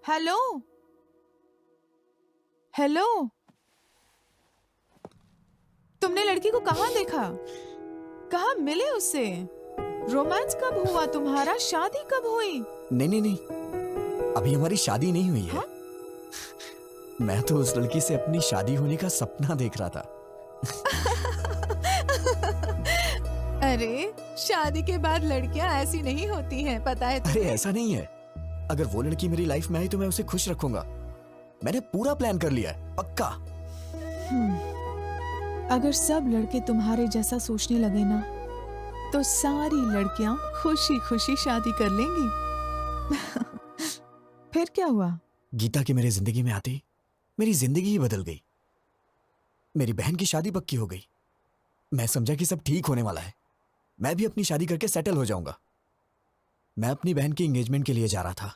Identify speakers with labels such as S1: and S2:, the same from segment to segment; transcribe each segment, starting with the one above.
S1: Hello hello, तुमने लड़की को कहाँ देखा? कहाँ मिले उससे? रोमांस कब हुआ तुम्हारा? शादी कब हुई?
S2: नहीं, अभी हमारी शादी नहीं हुई है।
S1: हाँ?
S2: मैं तो उस लड़की से अपनी शादी होने का सपना देख रहा था।
S1: अरे शादी के बाद लड़कियां ऐसी नहीं होती हैं, पता है
S2: अरे ऐसा नहीं है। अगर वो लड़की मेरी लाइफ में आई तो मैं उसे खुश रखूंगा। मैंने पूरा प्लान कर लिया है, पक्का।
S1: अगर सब लड़के तुम्हारे जैसा सोचने लगे ना, तो सारी लड़कियां खुशी खुशी शादी कर लेंगी। फिर क्या हुआ?
S2: गीता की मेरी जिंदगी में आती मेरी जिंदगी ही बदल गई। मेरी बहन की शादी पक्की हो गई। मैं समझा कि सब ठीक होने वाला है। मैं भी अपनी शादी करके सेटल हो जाऊंगा। मैं अपनी बहन की एंगेजमेंट के लिए जा रहा था।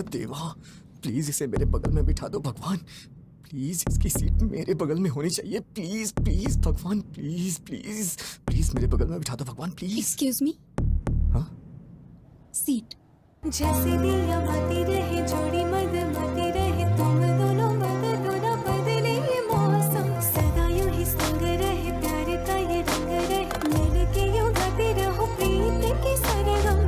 S2: देवा, प्लीज इसे मेरे बगल में बिठा दो भगवान। प्लीज इसकी सीट मेरे बगल में होनी चाहिए। प्लीज प्लीज भगवान, प्लीज प्लीज प्लीज मेरे बगल में बिठा दो भगवान, प्लीज।
S3: Excuse me.
S2: हाँ?
S3: सीट।
S4: जैसे दिया मती रहे जोड़ी मत मती रहे, तुम दोनों मत दोनों बदले ये मौसम, सदा यूं ही संग रहे, प्यार का ये रंग रहे, मिल के यूं गाते रहो प्रीत की सरगम।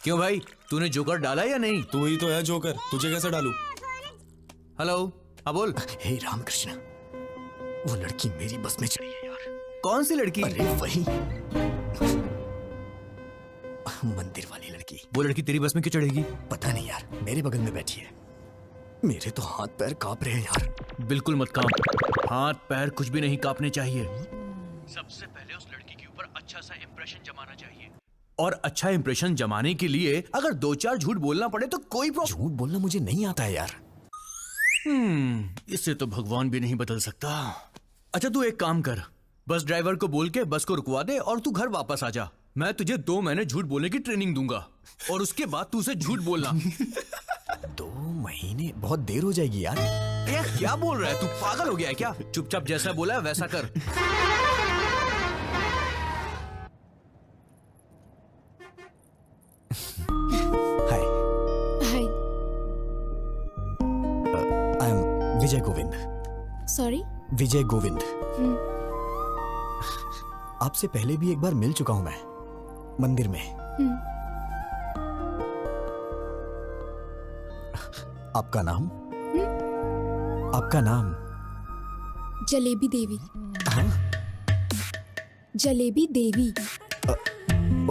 S5: क्यों भाई, तूने जोकर डाला या नहीं?
S6: तू ही तो है जोकर, तुझे कैसे डालूं?
S5: हेलो, हाँ बोल।
S2: हे रामकृष्ण, वो लड़की मेरी बस में चढ़ी है यार।
S5: कौन सी लड़की?
S2: अरे वही मंदिर वाली लड़की।
S5: वो लड़की तेरी बस में क्यों चढ़ेगी?
S2: पता नहीं यार, मेरे बगल में बैठी है। मेरे तो हाथ पैर कांप रहे हैं यार।
S5: बिल्कुल मत कांप, हाथ पैर कुछ भी नहीं कांपने चाहिए। सबसे पहले उस लड़की के ऊपर अच्छा सा इंप्रेशन जमाना चाहिए, और अच्छा इंप्रेशन जमाने के लिए अगर दो चार झूठ बोलना पड़े तो कोई प्रॉब्लम।
S2: झूठ बोलना मुझे नहीं आता है यार।
S5: इससे तो भगवान भी नहीं बदल सकता। अच्छा तू एक काम कर, बस ड्राइवर को बोल के बस को रुकवा दे और तू घर वापस आ जा। मैं तुझे 2 महीने झूठ बोलने की ट्रेनिंग दूंगा और उसके बाद तू उसे झूठ बोलना।
S2: 2 महीने बहुत देर हो जाएगी यार।
S5: यार क्या बोल रहा है तू, पागल हो गया है क्या? चुपचाप जैसा बोला है वैसा कर।
S2: Hi,
S3: hi.
S2: I am Vijay Govind.
S3: Sorry?
S2: Vijay Govind. आपसे पहले भी एक बार मिल चुका हूं मैं, मंदिर में। आपका नाम? आपका नाम?
S3: जलेबी देवी।
S2: हाँ?
S3: जलेबी देवी।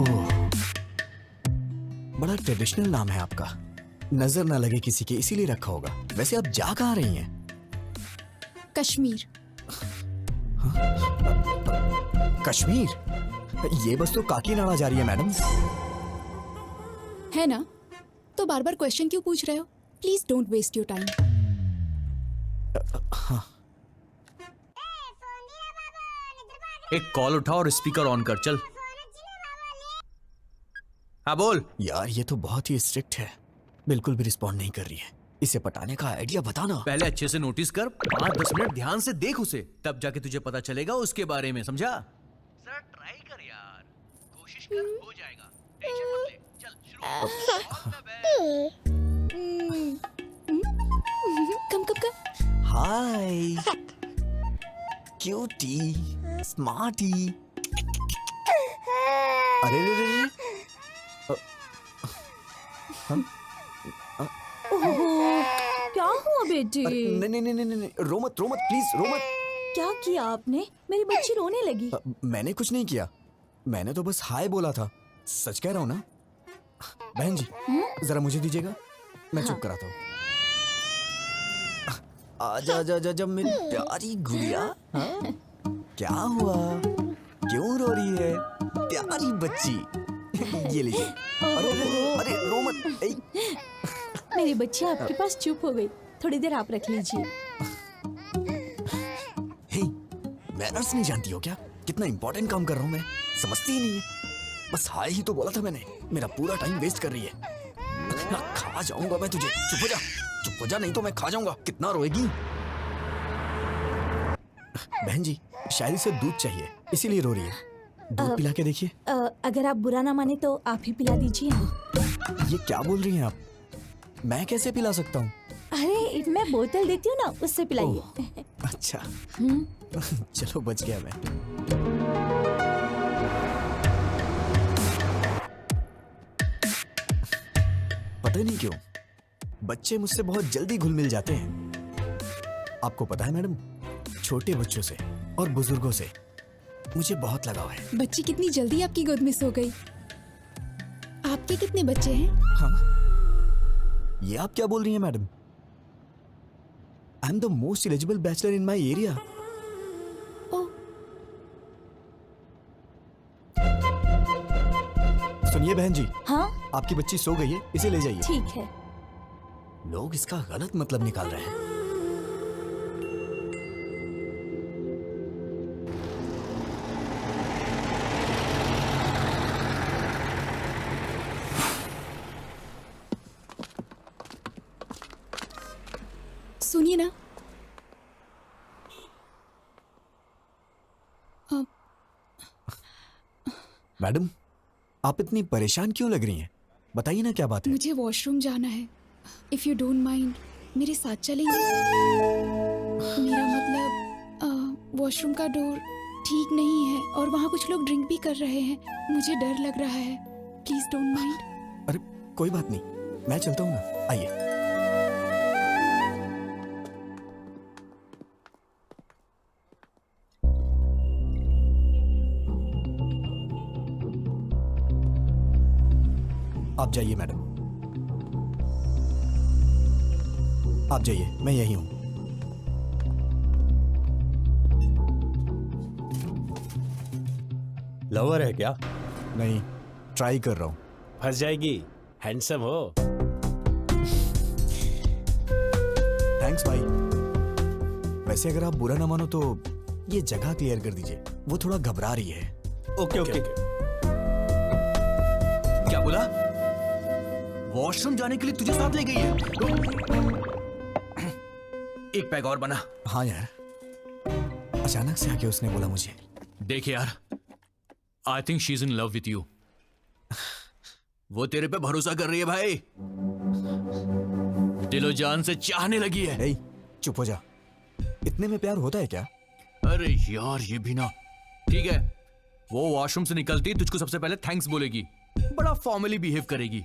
S2: ओह, बड़ा ट्रेडिशनल नाम है आपका। नजर ना लगे किसी के इसीलिए रखा होगा। वैसे आप जा कहाँ रही हैं?
S3: कश्मीर।
S2: कश्मीर? ये बस तो काकीनाडा जा रही है मैडम।
S3: है ना? तो बार बार क्वेश्चन क्यों पूछ रहे हो? Please don't waste your time.
S5: एक कॉल उठा और स्पीकर ऑन कर, चल। हाँ बोल।
S2: यार ये तो बहुत ही स्ट्रिक्ट है, बिल्कुल भी रिस्पॉन्ड नहीं कर रही है। इसे पटाने का आइडिया बताना।
S5: पहले अच्छे से नोटिस कर, 5-10 मिनट ध्यान से देख उसे, तब जाके तुझे पता चलेगा उसके बारे में, समझा? सर ट्राई कर यार, कोशिश कर, हो जाएगा, टेंशन मत ले। चल शुरू।
S3: कम कम कम।
S2: हाय क्यूटी, स्मार्टी। अरे रे रे रे।
S7: क्या हुआ बेटी?
S2: नहीं नहीं नहीं नहीं, रो मत प्लीज, रो मत।
S7: क्या किया आपने? मेरी बच्ची रोने लगी।
S2: मैंने कुछ नहीं किया, मैंने तो बस हाय बोला था। सच कह रहा हूँ ना। बहन जी जरा मुझे दीजिएगा, मैं चुप कराता हूँ। आजा जा जा जा मेरी प्यारी गुड़िया। हाँ? क्या हुआ, क्यों रो रही है प्यारी बच्ची? ये लीजिए। अरे अरे अरे रो मत। ए,
S7: मेरी बच्ची आपके पास चुप हो गई, थोड़ी देर आप रख लीजिए।
S2: हे, मैनर्स नहीं जानती हो क्या? कितना इंपॉर्टेंट काम कर रहा हूँ मैं, समझती ही नहीं है। बस हाय ही तो बोला था मैंने, मेरा पूरा टाइम वेस्ट कर रही है। खा जाऊंगा मैं तुझे। चुप हो जा, चुप हो जा, नहीं तो मैं खा जाऊंगा। कितना रोएगी? बहन जी, शायद इसे दूध चाहिए, इसीलिए रो रही है। दूध पिला के देखिए।
S7: अगर आप बुरा ना माने तो आप ही पिला दीजिए।
S2: ये क्या बोल रही हैं आप? मैं कैसे पिला सकता हूँ?
S7: अरे मैं बोतल देती हूँ ना, उससे पिलाइए।
S2: अच्छा चलो बच गया मैं। पता नहीं क्यों बच्चे मुझसे बहुत जल्दी घुल मिल जाते हैं। आपको पता है मैडम, छोटे बच्चों से और बुजुर्गों से मुझे बहुत लगाव है।
S3: बच्ची कितनी जल्दी आपकी गोद में सो गई। आपके कितने बच्चे हैं?
S2: हाँ, ये आप क्या बोल रही हैं madam? I am the most eligible bachelor in my area. सुनिए बहन जी,
S7: हाँ
S2: आपकी बच्ची सो गई है, इसे ले जाइए।
S7: ठीक है।
S2: लोग इसका गलत मतलब निकाल रहे हैं।
S3: सुनिए ना,
S2: मैडम आप इतनी परेशान क्यों लग रही हैं? बताइए ना क्या बात है।
S3: मुझे वॉशरूम जाना है। इफ यू डोंट माइंड, मेरे साथ चलेंगे? मेरा मतलब वॉशरूम का डोर ठीक नहीं है और वहाँ कुछ लोग ड्रिंक भी कर रहे हैं। मुझे डर लग रहा है। Please don't mind.
S2: अरे कोई बात नहीं, मैं चलता हूँ ना, आइए। आप जाइए मैडम, आप जाइए, मैं यही हूं।
S8: लवर है क्या?
S2: नहीं, ट्राई कर रहा हूं।
S8: फंस जाएगी, हैंडसम हो।
S2: थैंक्स भाई। वैसे अगर आप बुरा ना मानो तो ये जगह क्लियर कर दीजिए, वो थोड़ा घबरा रही है।
S8: Okay okay.
S5: क्या बोला? वॉशरूम जाने के लिए तुझे साथ ले गई है? एक पैग और बना।
S2: हाँ यार, अचानक से आके उसने बोला मुझे।
S5: देख यार, I think she is in love with you. वो तेरे पे भरोसा कर रही है भाई, दिलो जान से चाहने लगी है।
S2: ए, चुप हो जा। इतने में प्यार होता है क्या?
S5: अरे यार ये भी ना। ठीक है, वो वॉशरूम से निकलती तुझको सबसे पहले थैंक्स बोलेगी, बड़ा फॉर्मली बिहेव करेगी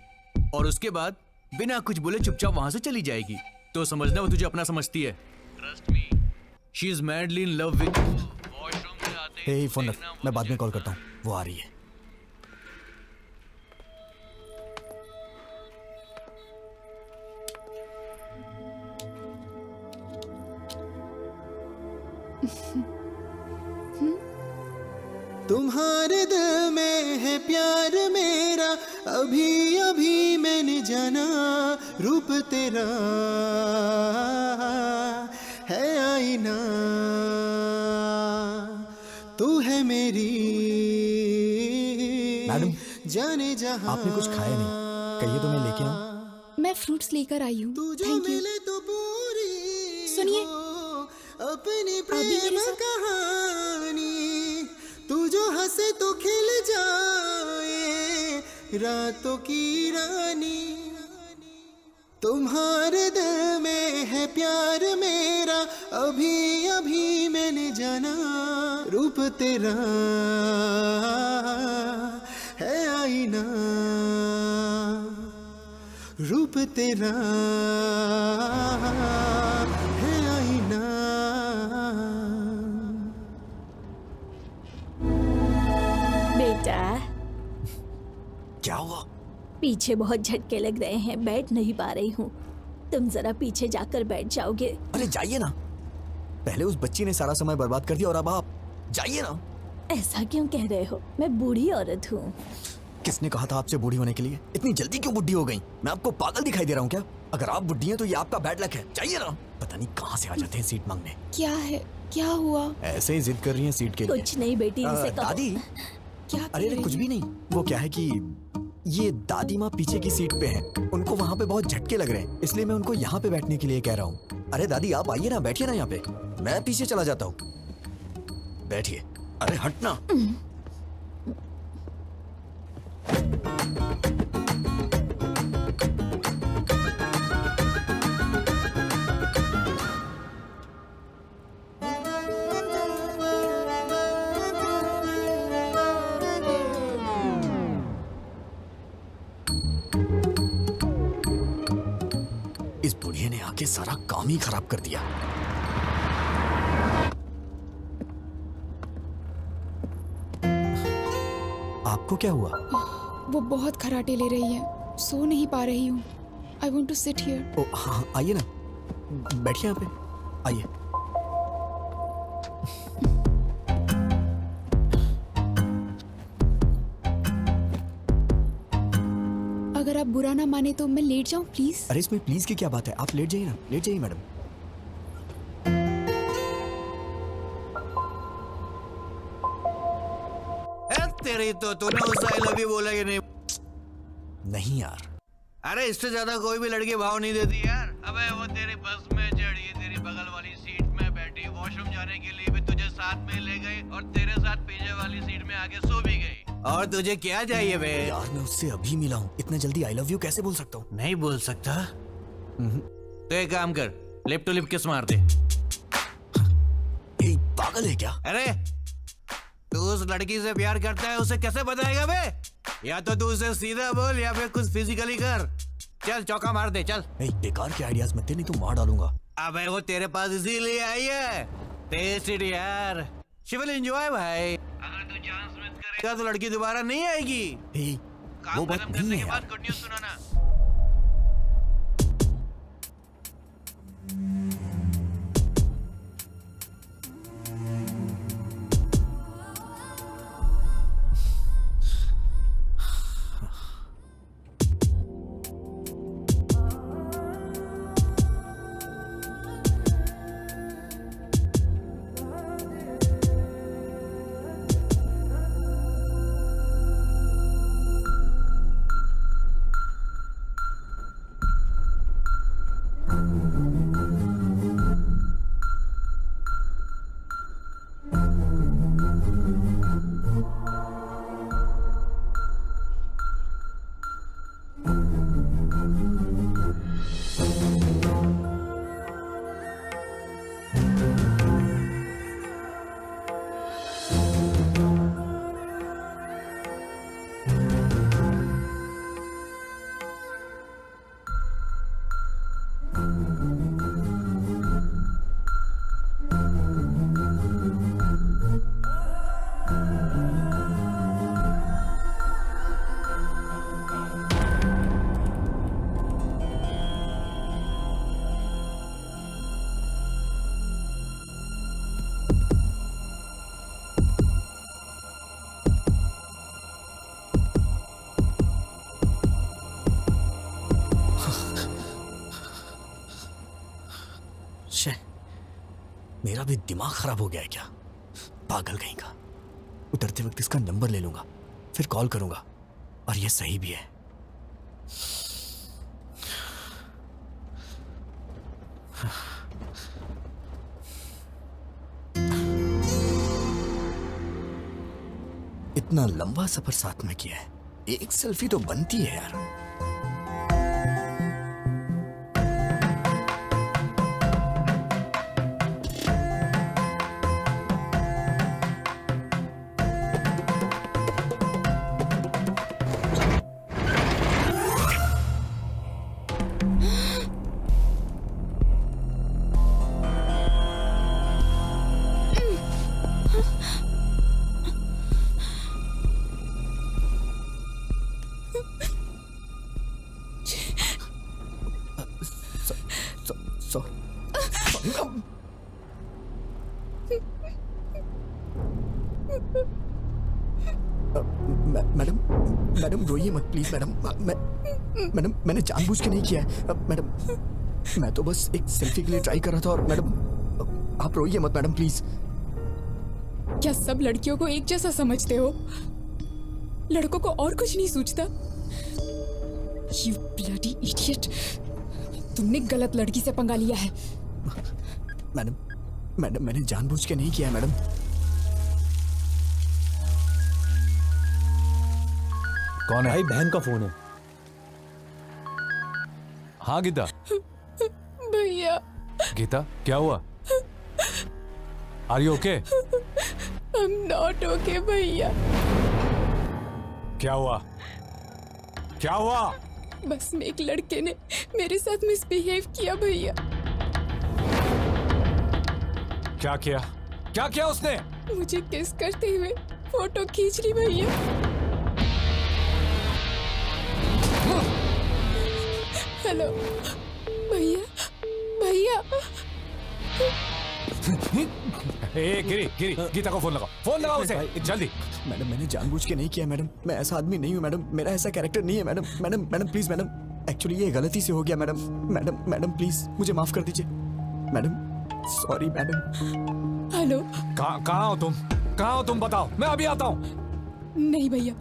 S5: और उसके बाद बिना कुछ बोले चुपचाप वहां से चली जाएगी। तो समझना वो तुझे अपना समझती है। Trust me, she is madly in love with you. Washroom से आते
S2: हे फोन रख, मैं बाद में कॉल करता हूँ, वो आ रही है।
S9: तुम्हारे दिल में है प्यार मेरा, अभी अभी मैंने जाना। रूप तेरा है आईना, तू है मेरी
S2: मैडम,
S9: जाने जहां।
S2: आपने कुछ खाया नहीं, कहिए तो मैं लेके आऊं।
S3: मैं फ्रूट्स लेकर आई हूँ।
S9: तू जो
S3: थैंक यू।
S9: मिले तो पूरी
S3: सुनिए,
S9: हो अपनी
S3: आप भी
S9: प्रेम
S3: मेरे साथ?
S9: कहानी। तू जो हंसे तो खिल जाए रातों की रानी। तुम्हारे दिल में है प्यार मेरा, अभी अभी मैंने जाना। रूप तेरा है आईना, रूप तेरा है आईना।
S7: बेटा,
S2: क्या हुआ?
S7: पीछे बहुत झटके लग रहे हैं, बैठ नहीं पा रही हूँ। तुम जरा पीछे जाकर बैठ जाओगे।
S2: अरे जाइए ना, पहले उस बच्ची ने सारा समय बर्बाद कर दिया और अब आप जाइए ना।
S7: ऐसा क्यों कह रहे हो? मैं बूढ़ी औरत हूँ।
S2: किसने कहा था आपसे बूढ़ी होने के लिए? इतनी जल्दी क्यों बुढ़ी हो गई? मैं आपको पागल दिखाई दे रहा हूँ क्या? अगर आप बुढ़ी हैं तो ये आपका बैड लक है। जाइए ना। पता नहीं कहाँ से आ जाते हैं सीट मांगने।
S3: क्या है, क्या हुआ?
S2: ऐसे ही जिद कर रही हैं सीट के लिए।
S7: कुछ नहीं बेटी, इसे कहो।
S2: दादी,
S3: क्या
S2: अरे अरे कुछ भी नहीं। वो क्या है कि ये दादी माँ पीछे की सीट पे हैं। उनको वहाँ पे बहुत झटके लग रहे हैं, इसलिए मैं उनको यहाँ पे बैठने के लिए कह रहा हूँ। अरे दादी आप आइए ना, बैठिए ना यहाँ पे, मैं पीछे चला जाता हूँ। बैठिए। अरे हटना। इस बुढ़िया ने आके सारा काम ही खराब कर दिया। आपको क्या हुआ?
S3: वो बहुत खराटे ले रही है, सो नहीं पा रही हूँ। I want to sit here.
S2: ओ हाँ, आइए ना, बैठिए यहाँ पे, आइए।
S3: अगर आप बुरा ना माने तो मैं लेट जाऊँ प्लीज।
S2: अरे इसमें प्लीज की क्या बात है? आप लेट जाइए ना, लेट जाइए मैडम।
S5: तेरी तो तूने उस आई लव यू बोला कि नहीं?
S2: नहीं यार।
S5: अरे इससे ज्यादा कोई भी लड़की भाव नहीं देती यार। अबे वो तेरी बस में चढ़ी, तेरी बगल वाली सीट में बैठी, वॉशरूम जाने के लिए भी तुझे साथ में ले गई और तेरे साथ पीछे वाली सीट में आके सो भी गई। और तुझे क्या चाहिए बे?
S2: यार मैं उससे अभी मिला हूँ, इतना जल्दी आई लव यू कैसे बोल सकता हूँ?
S5: नहीं बोल सकता? तो एक काम कर, लिप टू लिप किस मार दे।
S2: पागल है क्या?
S5: अरे तू उस लड़की से प्यार करता है, उसे कैसे बताएगा बे? या तो तू उसे सीधा बोल या फिर कुछ फिजिकली कर। चल चौका मार दे, चल।
S2: बेकार के आइडियाज मत दे, नहीं तो मार डालूंगा।
S5: अबे वो तेरे पास इसीलिए आई है। टेस्ट इट यार, शी विल एंजॉय भाई। अगर तू चांस मिस करेगा तो लड़की दोबारा नहीं आएगी। काम खत्म करने के बाद गुड न्यूज़ सुनाना।
S2: मेरा भी दिमाग खराब हो गया है क्या? पागल कहीं का। उतरते वक्त इसका नंबर ले लूंगा, फिर कॉल करूंगा। और ये सही भी है। इतना लंबा सफर साथ में किया है, एक सेल्फी तो बनती है यार। मैडम मैडम रोइए मत प्लीज मैडम। मैडम मैंने जानबूझ के नहीं किया है मैडम। मैं तो बस एक सेल्फी के लिए ट्राई कर रहा था। और मैडम आप रोइए मत मैडम प्लीज।
S3: क्या सब लड़कियों को एक जैसा समझते हो? लड़कों को और कुछ नहीं सूझता? You bloody idiot! तुमने गलत लड़की से पंगा लिया है।
S2: मैडम मैंने जानबूझ के नहीं किया है मैडम।
S5: कौन है?
S8: भाई बहन का फोन है।
S10: हाँ गीता।
S3: भैया।
S10: गीता क्या हुआ? Are you okay?
S3: I'm not okay भैया।
S10: क्या हुआ? क्या हुआ?
S3: बस में एक लड़के ने मेरे साथ मिसबिहेव किया भैया।
S10: क्या किया? क्या किया उसने?
S3: मुझे किस करते हुए फोटो खींच ली भैया। हेलो भैया। भैया
S10: गिरी गीता को फोन लगाओ उसे जल्दी।
S2: मैडम मैंने जानबूझ के नहीं किया मैडम। मैं ऐसा आदमी नहीं हूँ मैडम। मेरा ऐसा कैरेक्टर नहीं है madam. Madam please madam. Actually ये गलती से हो गया मैडम। मैडम प्लीज मुझे माफ कर दीजिए मैडम। Sorry madam.
S3: हेलो
S10: कहाँ हो तुम बताओ, मैं अभी आता हूँ।
S3: नहीं भैया,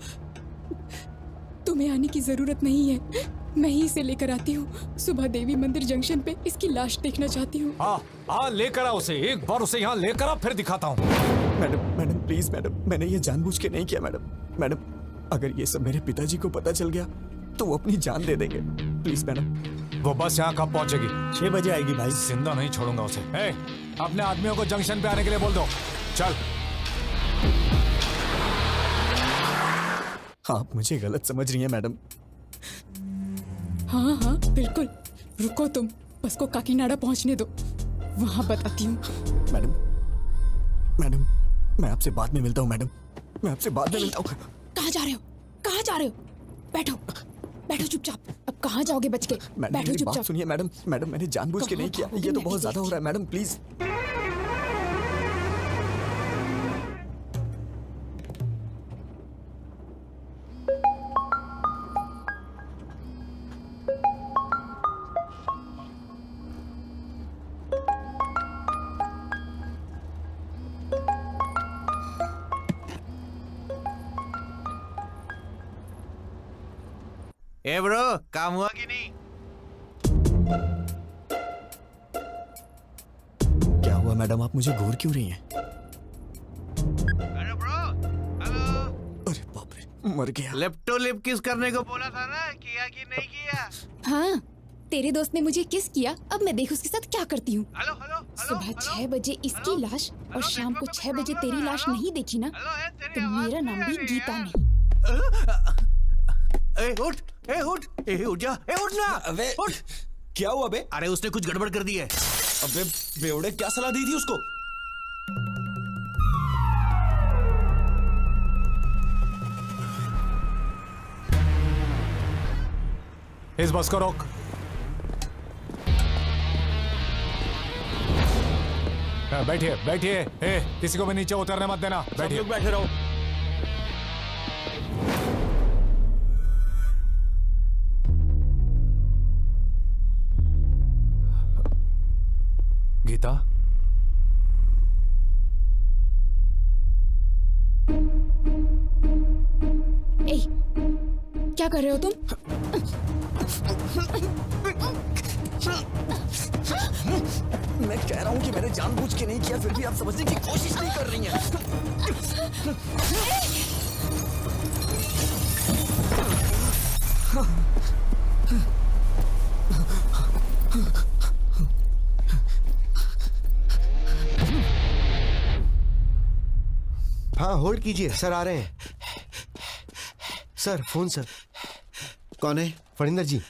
S3: तुम्हें आने की जरूरत नहीं है। मैं ही इसे लेकर आती हूँ। सुबह देवी मंदिर जंक्शन पे इसकी लाश देखना चाहती हूँ।
S10: हाँ लेकर आ उसे। एक बार उसे यहाँ लेकर आ, फिर दिखाता हूँ।
S2: Madam please madam. मैंने ये जानबूझ के नहीं किया मैडम। अगर ये सब मेरे पिताजी को पता चल गया तो वो अपनी जान दे देंगे। Please madam.
S10: वो बस यहाँ कब पहुँचेगी?
S8: 6 बजे आएगी भाई।
S10: जिंदा नहीं छोड़ूंगा उसे। अपने आदमियों को जंक्शन पे आने के लिए बोल दो। चल।
S2: आप मुझे गलत समझ रही हैं मैडम।
S3: हाँ बिल्कुल। रुको तुम, बस को काकीनाडा पहुँचने दो, वहाँ बताती हूँ।
S2: मैडम मैं आपसे बाद में मिलता हूँ मैडम। मैं आपसे बाद में मिलता हूँ।
S3: कहाँ जा रहे हो? बैठो चुपचाप। अब कहाँ जाओगे बच के?
S2: मैडम मेरी बात सुनिए मैडम। मैंने जानबूझ के नहीं किया। ये तो बहुत ज्यादा हो रहा है मैडम प्लीज।
S5: ए ब्रो, काम हुआ कि नहीं?
S2: क्या हुआ मैडम, आप मुझे घूर क्यों रही हैं?
S5: अरे ब्रो, हेलो।
S2: अरे बाप रे, मर गया।
S5: लिप टू लिप किस करने को बोला था ना, किया कि नहीं किया?
S3: हाँ, तेरे दोस्त ने मुझे किस किया, अब मैं देख उसके साथ क्या करती हूँ।
S5: Hello hello.
S3: सुबह 6 बजे इसकी लाश और शाम को 6 बजे तेरी लाश नहीं देखी ना, तो मेरा नाम भी गीता नहीं।
S5: उठ जा, उठ ना।
S6: अबे
S5: उठ।
S6: क्या हुआ बे?
S5: अरे उसने कुछ गड़बड़ कर दी है।
S6: अबे बेवड़े, क्या सलाह दी थी उसको?
S10: इस बस को रोक। बैठिए। किसी को भी नीचे उतरने मत देना। बैठिए।
S6: बैठे रहो।
S10: गीता,
S3: क्या कर रहे हो तुम?
S2: मैं कह रहा हूँ कि मैंने जानबूझ के नहीं किया, फिर भी आप समझने की कोशिश नहीं कर रही हैं।
S9: हाँ होल्ड कीजिए, सर आ रहे हैं। Sir phone sir. कौन है? फणिंदर जी।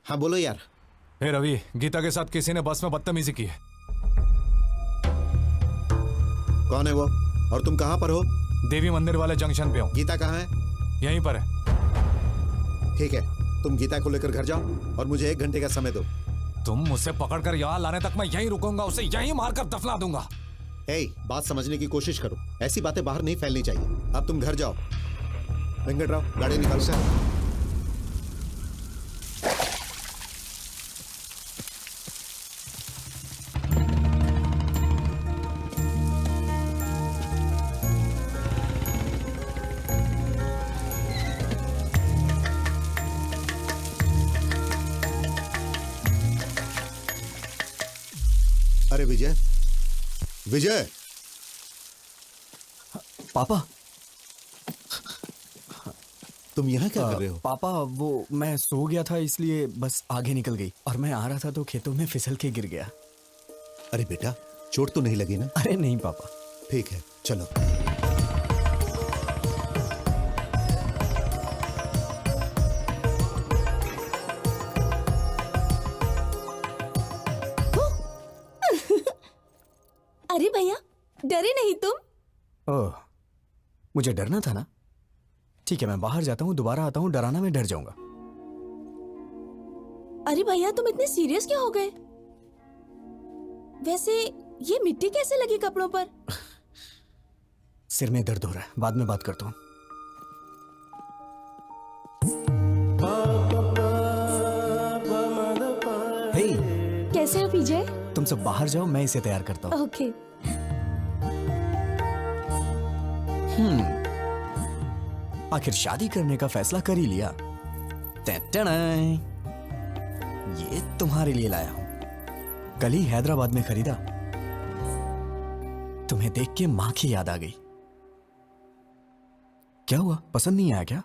S9: हाँ बोलो यार।
S10: हे रवि, गीता के साथ किसी ने बस में बदतमीजी की है।
S9: कौन है वो और तुम कहाँ पर हो?
S10: देवी मंदिर वाले जंक्शन पे हूँ।
S9: गीता कहाँ है?
S10: यहीं पर है।
S9: ठीक है,
S11: तुम गीता को लेकर घर जाओ और मुझे 1 घंटे का समय दो।
S10: तुम मुझसे पकड़कर यहाँ लाने तक मैं यहीं रुकूंगा, उसे यहीं मारकर दफना दूंगा।
S11: बात समझने की कोशिश करो, ऐसी बातें बाहर नहीं फैलनी चाहिए। अब तुम घर जाओ। वेंकटराव, गाड़ी निकाल सर। अरे विजय, विजय!
S2: पापा,
S11: तुम यहाँ क्या कर रहे हो?
S2: पापा वो मैं सो गया था इसलिए बस आगे निकल गई और मैं आ रहा था तो खेतों में फिसल के गिर गया।
S11: अरे बेटा, चोट तो नहीं लगी ना?
S2: अरे नहीं पापा।
S11: ठीक है, चलो।
S7: अरे भैया, डरे नहीं तुम?
S2: ओह, मुझे डरना था ना। ठीक है, मैं बाहर जाता हूँ, दोबारा आता हूँ, डराना मैं डर जाऊंगा।
S7: अरे भैया, तुम इतने सीरियस क्यों हो गए? वैसे ये मिट्टी कैसे लगी कपड़ों पर?
S2: सिर में दर्द हो रहा है, बाद में बात करता हूँ। हे,
S7: कैसे हो विजय?
S2: तुम सब बाहर जाओ, मैं इसे तैयार करता हूँ।
S7: ओके।
S2: आखिर शादी करने का फैसला कर ही लिया। ये तुम्हारे लिए लाया हूं। कल ही हैदराबाद में खरीदा। तुम्हें देख के मां की याद आ गई। क्या हुआ, पसंद नहीं आया क्या?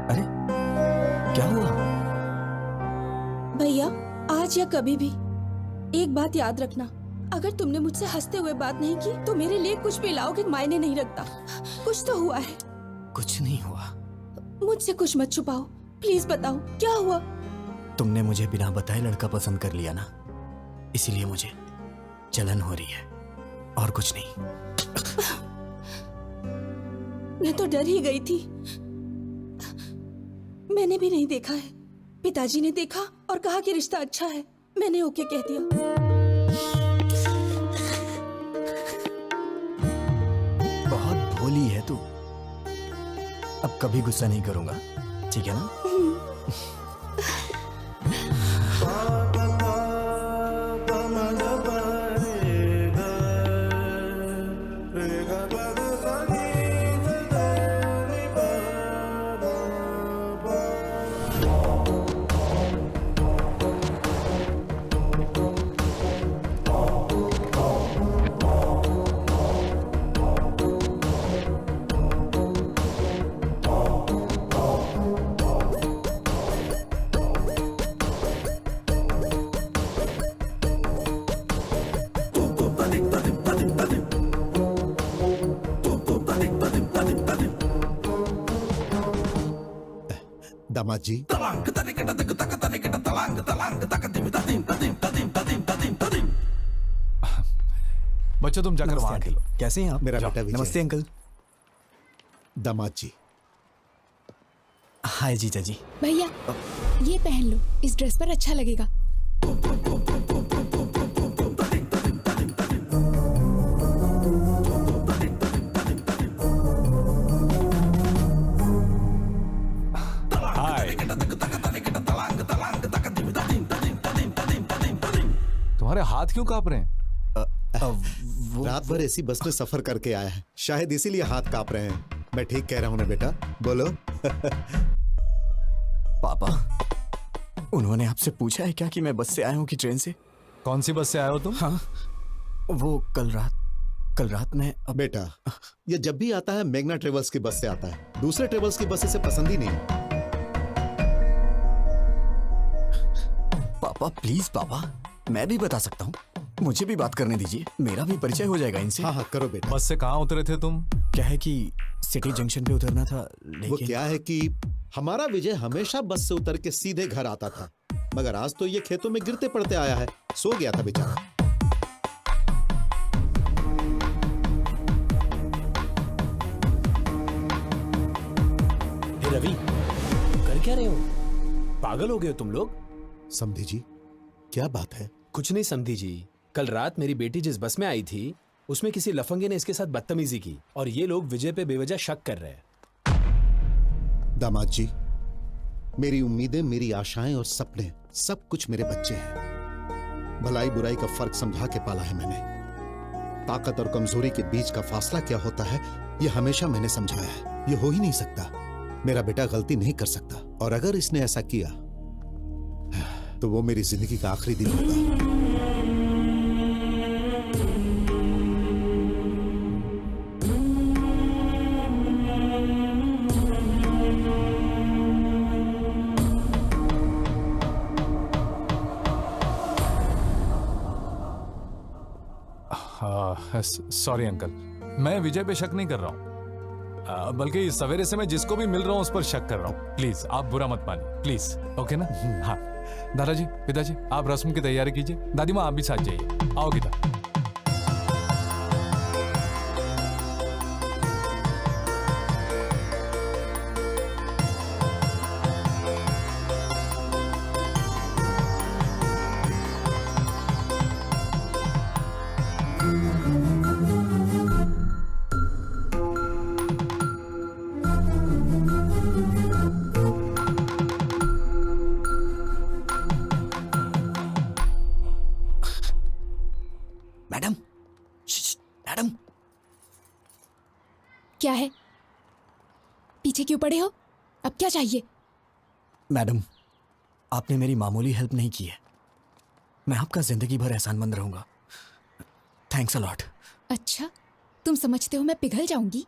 S2: अरे क्या हुआ?
S7: भैया, आज या कभी भी एक बात याद रखना, अगर तुमने मुझसे हंसते हुए बात नहीं की तो मेरे लिए कुछ भी लाओगे मायने नहीं रखता। कुछ तो हुआ है।
S2: कुछ नहीं हुआ।
S7: मुझसे कुछ मत छुपाओ, प्लीज बताओ क्या हुआ।
S2: तुमने मुझे बिना बताए लड़का पसंद कर लिया ना, इसीलिए मुझे जलन हो रही है और कुछ नहीं।
S7: मैं तो डर ही गई थी। मैंने भी नहीं देखा है, पिताजी ने देखा और कहा कि रिश्ता अच्छा है। मैंने ओके कह दिया।
S2: बहुत भोली है तू। अब कभी गुस्सा नहीं करूंगा, ठीक है ना?
S11: दामाद जी,
S10: बच्चों तुम जाकर वहां खेलो।
S2: कैसे हैं आप?
S11: मेरा बेटा विजय।
S2: नमस्ते अंकल।
S11: दामाद जी।
S2: हाय जीजा जी।
S3: भैया, ये पहन लो, इस ड्रेस पर अच्छा लगेगा।
S10: तुम्हारे हाथ क्यों कांप रहे हैं?
S11: रात भर ऐसी बस में सफर करके आया है, शायद इसीलिए हाथ कांप रहे हैं। मैं ठीक कह रहा हूं ना बेटा? बोलो।
S2: पापा, उन्होंने आपसे पूछा है क्या कि मैं बस से आया हूँ कि ट्रेन से?
S10: कौन सी बस से आए हो तुम?
S2: हाँ, वो कल रात में।
S11: बेटा, ये जब भी आता है मेघना ट्रेवल्स की बस से आता है। दूसरे ट्रेवल्स की बस इसे पसंद ही नहीं।
S2: पापा प्लीज पापा, मैं भी बता सकता हूँ, मुझे भी बात करने दीजिए, मेरा भी परिचय हो जाएगा इनसे।
S11: हाँ करो बेटा।
S10: बस से कहाँ उतरे थे तुम?
S2: क्या है कि सिटी जंक्शन पे उतरना था, लेकिन
S11: वो क्या है कि हमारा विजय हमेशा बस से उतर के सीधे घर आता था, मगर आज तो ये खेतों में गिरते पड़ते आया है। सो गया था बेचारा।
S8: रवि, कर क्या रहे हो? पागल हो गए हो तुम लोग?
S11: समधी जी, क्या बात है?
S8: कुछ नहीं समधी जी, कल रात मेरी बेटी जिस बस में आई थी उसमें किसी लफंगे ने इसके साथ बदतमीजी की और ये लोग विजय पे बेवजह शक कर रहे हैं।
S11: दामाद जी, मेरी उम्मीदें, मेरी आशाएं और सपने सब कुछ मेरे बच्चे हैं। भलाई बुराई का फर्क समझा के पाला है मैंने। ताकत और कमजोरी के बीच का फासला क्या होता है ये हमेशा मैंने समझाया है। ये हो ही नहीं सकता। मेरा बेटा गलती नहीं कर सकता और अगर इसने ऐसा किया तो वो मेरी जिंदगी का आखिरी दिन होगा।
S10: सॉरी अंकल, मैं विजय पे शक नहीं कर रहा हूँ, बल्कि सवेरे से मैं जिसको भी मिल रहा हूँ उस पर शक कर रहा हूँ। प्लीज आप बुरा मत मानिए, प्लीज। ओके ना? हाँ दादाजी, पिताजी आप रस्म की तैयारी कीजिए। दादी माँ आप भी साथ जाइए। आओ गीता।
S2: मैडम,
S3: क्या है? पीछे क्यों पड़े हो? अब क्या चाहिए?
S2: मैडम, आपने मेरी मामूली हेल्प नहीं की है। मैं आपका जिंदगी भर एहसानमंद रहूंगा। Thanks a lot.
S3: अच्छा, तुम समझते हो मैं पिघल जाऊंगी?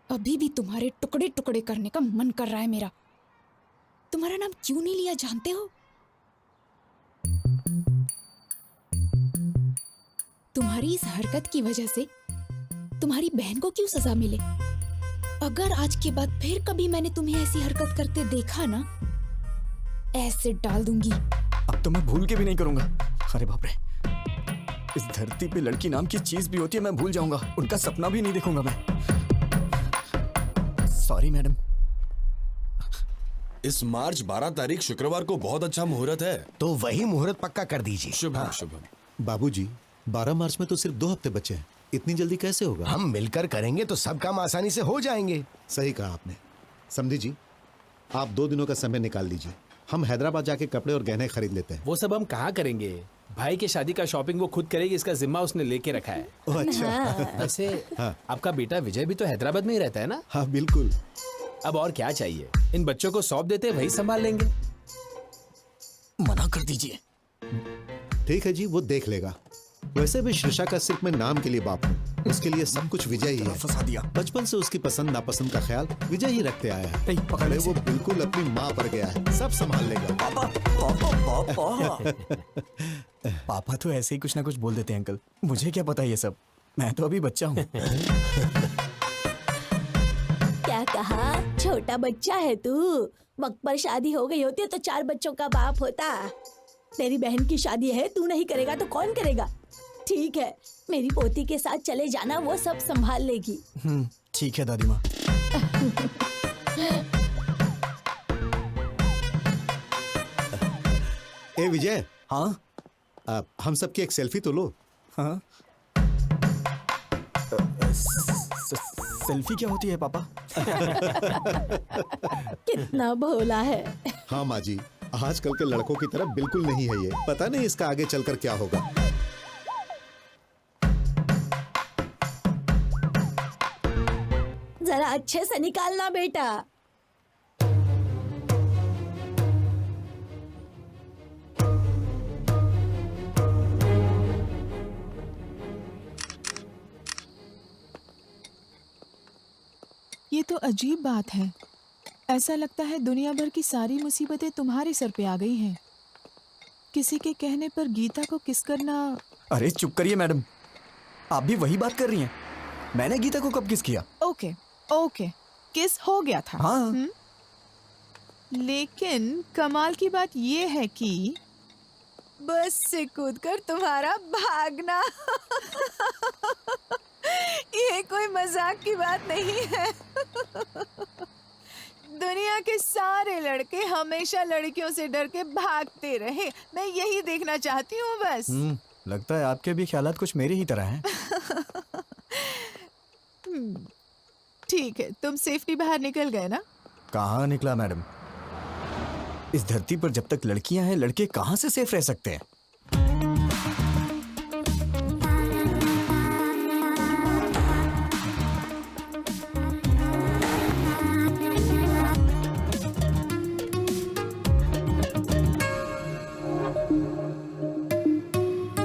S3: अभी भी तुम्हारे टुकड़े टुकड़े करने का मन कर रहा है मेरा। तुम्हारा नाम क्यों नहीं लिया जानते हो? तुम्हारी इस हरकत की वजह से तुम्हारी बहन को क्यों सजा मिले? अगर आज के बाद फिर कभी मैंने तुम्हें ऐसी हरकत करते देखा ना, ऐसे डाल दूंगी।
S2: अब तो मैं भूल के भी नहीं करूंगा। अरे बाप रे, इस धरती पे लड़की नाम की चीज भी होती है, मैं भूल जाऊंगा। उनका सपना भी नहीं देखूंगा मैं। Sorry madam.
S6: इस मार्च 12 तारीख शुक्रवार को बहुत अच्छा मुहूर्त है,
S12: तो वही मुहूर्त पक्का कर दीजिए।
S6: शुभम शुभम।
S11: बाबूजी, 12 मार्च में तो सिर्फ 2 हफ्ते बचे हैं। इतनी जल्दी कैसे होगा?
S12: हम मिलकर करेंगे तो सब काम आसानी से हो जाएंगे।
S11: सही कहा आपने। समधी जी, आप 2 दिनों का समय निकाल लीजिए। हम हैदराबाद जाके कपड़े और गहने खरीद लेते हैं।
S8: वो सब हम कहाँ करेंगे? भाई के शादी का शॉपिंग वो खुद करेगी, इसका जिम्मा उसने लेके रखा है।
S11: अच्छा।
S8: वैसे आपका बेटा विजय भी तो हैदराबाद में ही रहता है ना?
S11: हाँ बिल्कुल।
S8: अब और क्या चाहिए? इन बच्चों को सौंप देते, वही संभाल लेंगे।
S2: मना कर दीजिए।
S11: ठीक है जी, वो देख लेगा। वैसे भी श्रिशा का सिर्फ मैं नाम के लिए बाप हूँ। उसके लिए सब कुछ विजय ही है।
S2: फंसा दिया।
S11: बचपन से उसकी पसंद नापसंद का ख्याल विजय ही रखते आया है।
S2: पकड़े
S11: वो बिल्कुल अपनी माँ पर गया है, सब संभाल लेगा।
S2: पापा, पापा, पापा। पापा तो ऐसे ही कुछ ना कुछ बोल देते हैं अंकल। मुझे क्या पता ये सब, मैं तो अभी बच्चा हूँ।
S13: क्या कहा? छोटा बच्चा है तू? वक्त पर शादी हो गई होती तो 4 बच्चों का बाप होता। तेरी बहन की शादी है, तू नहीं करेगा तो कौन करेगा? ठीक है, मेरी पोती के साथ चले जाना, वो सब संभाल लेगी।
S2: ठीक है दादी माँ।
S11: ए विजय।
S2: हाँ।
S11: हम सबकी एक सेल्फी तो लो।
S2: हाँ। सेल्फी क्या होती है पापा?
S13: कितना भोला है।
S11: हाँ माँ जी, आजकल के लड़कों की तरह बिल्कुल नहीं है ये। पता नहीं इसका आगे चलकर क्या होगा।
S13: जरा अच्छे से निकालना बेटा।
S1: ये तो अजीब बात है। ऐसा लगता है दुनिया भर की सारी मुसीबतें तुम्हारे सर पे आ गई हैं। किसी के कहने पर गीता को किस करना।
S2: अरे चुप करिए मैडम, आप भी वही बात कर रही हैं। मैंने गीता को कब किस किया?
S1: ओके ओके, किस हो गया था।
S2: हाँ।
S1: लेकिन कमाल की बात ये है कि बस से कूदकर तुम्हारा भागना। ये कोई मजाक की बात नहीं है। दुनिया के सारे लड़के हमेशा लड़कियों से डर के भागते रहे, मैं यही देखना चाहती हूँ बस।
S2: लगता है आपके भी ख्यालात कुछ मेरे ही तरह हैं।
S1: ठीक है, तुम सेफ्टी बाहर निकल गए ना?
S2: कहाँ निकला मैडम? इस धरती पर जब तक लड़कियां हैं, लड़के कहाँ से सेफ रह सकते हैं?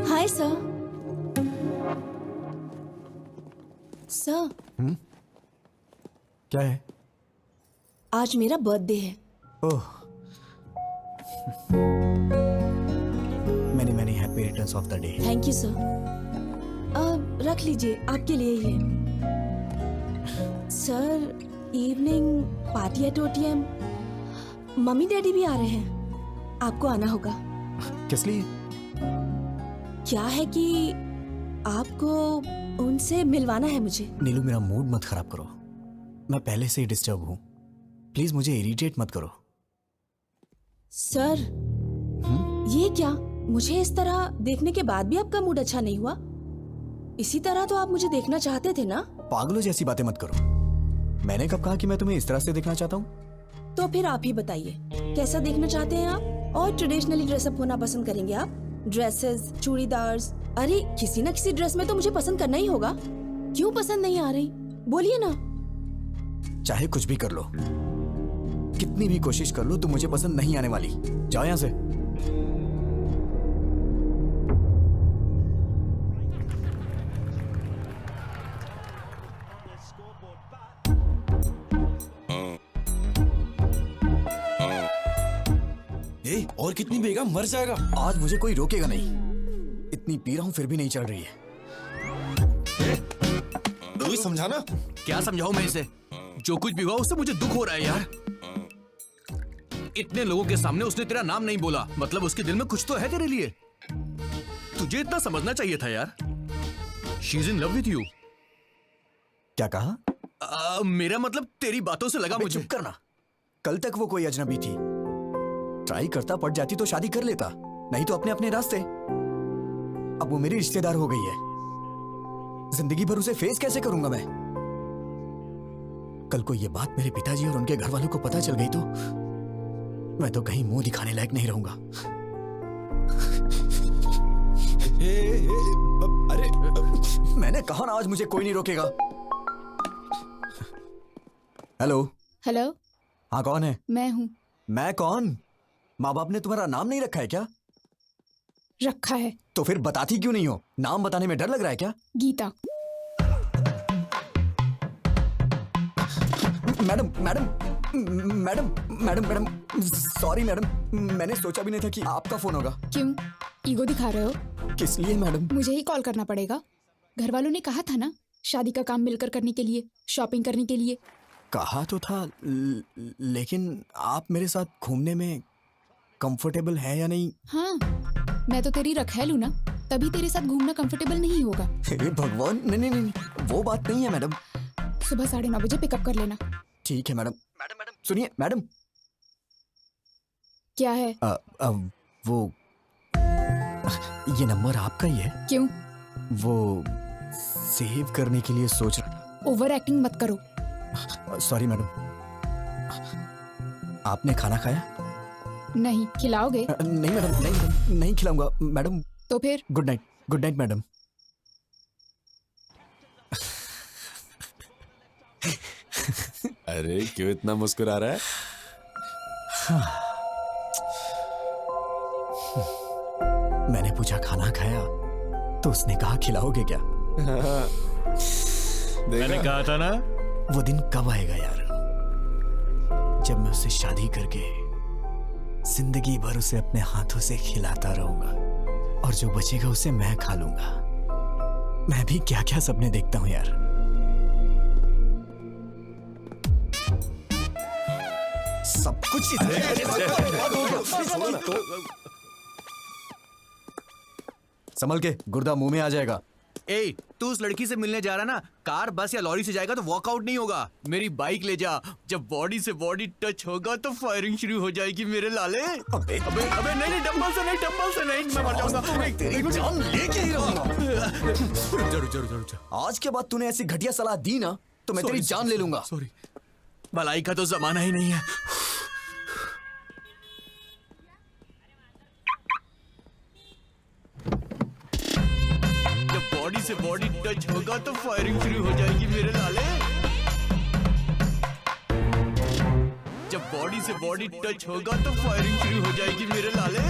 S7: Hi sir. सर,
S2: क्या है?
S7: आज मेरा बर्थडे है।
S2: Oh, many many happy returns of the day.
S7: Thank you sir. रख लीजिए, आपके लिए ही है। Sir, evening party at OTM। Mummy daddy भी आ रहे हैं, आपको आना होगा।
S2: किस लिए?
S7: क्या है कि आपको उनसे मिलवाना है मुझे।
S2: नीलू, मेरा मूड मत खराब करो, मैं पहले से ही डिस्टर्ब हूँ। प्लीज मुझे इरिटेट मत करो।
S7: सर, ये क्या? मुझे इस तरह देखने के बाद भी आपका मूड अच्छा नहीं हुआ? इसी तरह तो आप मुझे देखना चाहते थे ना?
S2: पागलों जैसी बातें मत करो। मैंने कब कहा कि मैं तुम्हें इस तरह से देखना चाहता हूँ?
S7: तो फिर आप ही बताइए, कैसा देखना चाहते हैं आप? और ट्रेडिशनली ड्रेसअप होना पसंद करेंगे आप? ड्रेसेस, चूड़ीदार्स, अरे किसी ना किसी ड्रेस में तो मुझे पसंद करना ही होगा। क्यों पसंद नहीं आ रही? बोलिए ना।
S2: चाहे कुछ भी कर लो, कितनी भी कोशिश कर लो, तुम मुझे पसंद नहीं आने वाली। जाओ यहाँ से।
S6: और कितनी पिएगा? मर जाएगा।
S2: आज मुझे कोई रोकेगा नहीं। इतनी पी रहा हूँ फिर भी नहीं चढ़ रही है।
S6: तू समझाना।
S5: क्या समझाऊं मैं इसे? जो कुछ भी हुआ उससे मुझे दुख हो रहा है यार। इतने लोगों के सामने उसने तेरा नाम नहीं बोला, मतलब उसके दिल में कुछ तो है तेरे लिए। तुझे इतना समझना चाहिए था यार। She is in love with you.
S2: क्या कहा?
S5: मेरा मतलब तेरी बातों से लगा मुझे।
S2: चुप करना। कल तक वो कोई अजनबी थी। ट्राई करता, पड़ जाती तो शादी कर लेता, नहीं तो अपने अपने रास्ते। अब वो मेरी रिश्तेदार हो गई है, जिंदगी भर उसे फेस कैसे करूंगा मैं? कल को ये बात मेरे पिताजी और उनके घर वालों को पता चल गई तो मैं तो कहीं मुंह दिखाने लायक नहीं रहूंगा।
S6: अरे
S2: मैंने कहा ना, आज मुझे कोई नहीं रोकेगा। हेलो।
S3: हेलो।
S2: हाँ, कौन है?
S3: मैं हूँ।
S2: मैं कौन? माँ बाप ने तुम्हारा नाम नहीं रखा है क्या?
S3: रखा है।
S2: तो फिर बताती क्यों नहीं हो? नाम बताने में डर लग रहा है क्या?
S3: Geeta.
S2: Madam madam madam madam madam sorry madam, मैंने सोचा भी नहीं था कि आपका फोन होगा।
S3: क्यों ईगो दिखा रहे हो?
S2: किस लिए मैडम?
S3: मुझे ही कॉल करना पड़ेगा। घर वालों ने कहा था ना, शादी का काम मिलकर करने के लिए, शॉपिंग करने के लिए।
S2: कहा तो था, लेकिन आप मेरे साथ घूमने में कंफर्टेबल है या नहीं?
S3: हाँ, मैं तो तेरी रखैल हूँ ना, तभी तेरे साथ घूमना कंफर्टेबल नहीं होगा।
S2: हे भगवान, नहीं नहीं नहीं, वो बात नहीं है मैडम।
S3: सुबह 9:30 बजे पिकअप कर लेना।
S2: ठीक है मैडम। मैडम मैडम सुनिए मैडम।
S3: क्या है?
S2: वो ये नंबर आपका ही है?
S3: क्यों?
S2: वो सेव करने के लिए सोच।
S3: ओवर एक्टिंग मत करो।
S2: Sorry madam. आपने खाना खाया?
S3: नहीं। खिलाओगे?
S2: नहीं मैडम, नहीं मैडम, नहीं खिलाऊंगा मैडम।
S3: तो फिर?
S2: Good night. Good night madam.
S6: अरे क्यों इतना मुस्कुरा रहा है?
S2: मैंने पूछा खाना खाया तो उसने कहा खिलाओगे क्या?
S5: मैंने कहा था ना।
S2: वो दिन कब आएगा यार, जब मैं उससे शादी करके जिंदगी भर उसे अपने हाथों से खिलाता रहूंगा और जो बचेगा उसे मैं खा लूंगा। मैं भी क्या क्या सपने देखता हूं यार। सब कुछ संभल के, गुर्दा मुंह में आ जाएगा।
S5: ए, तू उस लड़की से मिलने जा रहा ना, कार बस या लॉरी से जाएगा तो वॉकआउट नहीं होगा। मेरी बाइक ले जा, जब बॉडी से बॉडी टच होगा तो फायरिंग शुरू हो जाएगी मेरे लाले। अबे अबे अबे नहीं डंबल से नहीं, मैं मर जाऊंगा।
S2: तेरी जान लेके ही रहूंगा।
S5: रुक जा।
S2: आज के बाद तूने ऐसी घटिया सलाह दी ना तो मैं तेरी जान ले लूंगा।
S5: सॉरी, भलाई का तो जमाना ही नहीं है। जब बॉडी से बॉडी टच होगा तो फायरिंग शुरू हो जाएगी मेरे लाले। जब बॉडी से बॉडी टच होगा तो फायरिंग शुरू हो जाएगी मेरे लाले।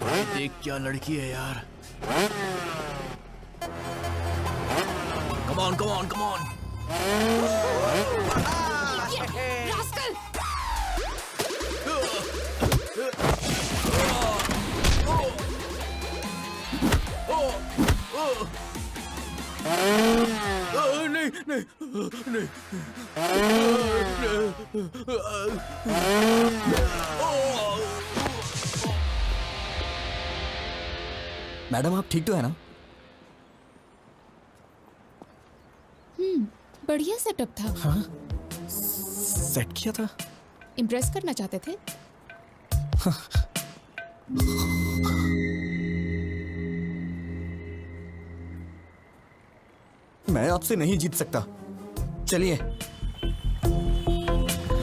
S5: भाई देख क्या लड़की है यार। Come on come on come on.
S3: Rascal!
S5: नहीं नहीं नहीं।
S2: मैडम आप ठीक तो है ना?
S3: बढ़िया सेटअप था।
S2: हाँ? सेट किया था?
S3: इम्प्रेस करना चाहते थे?
S2: मैं आपसे नहीं जीत सकता। चलिए।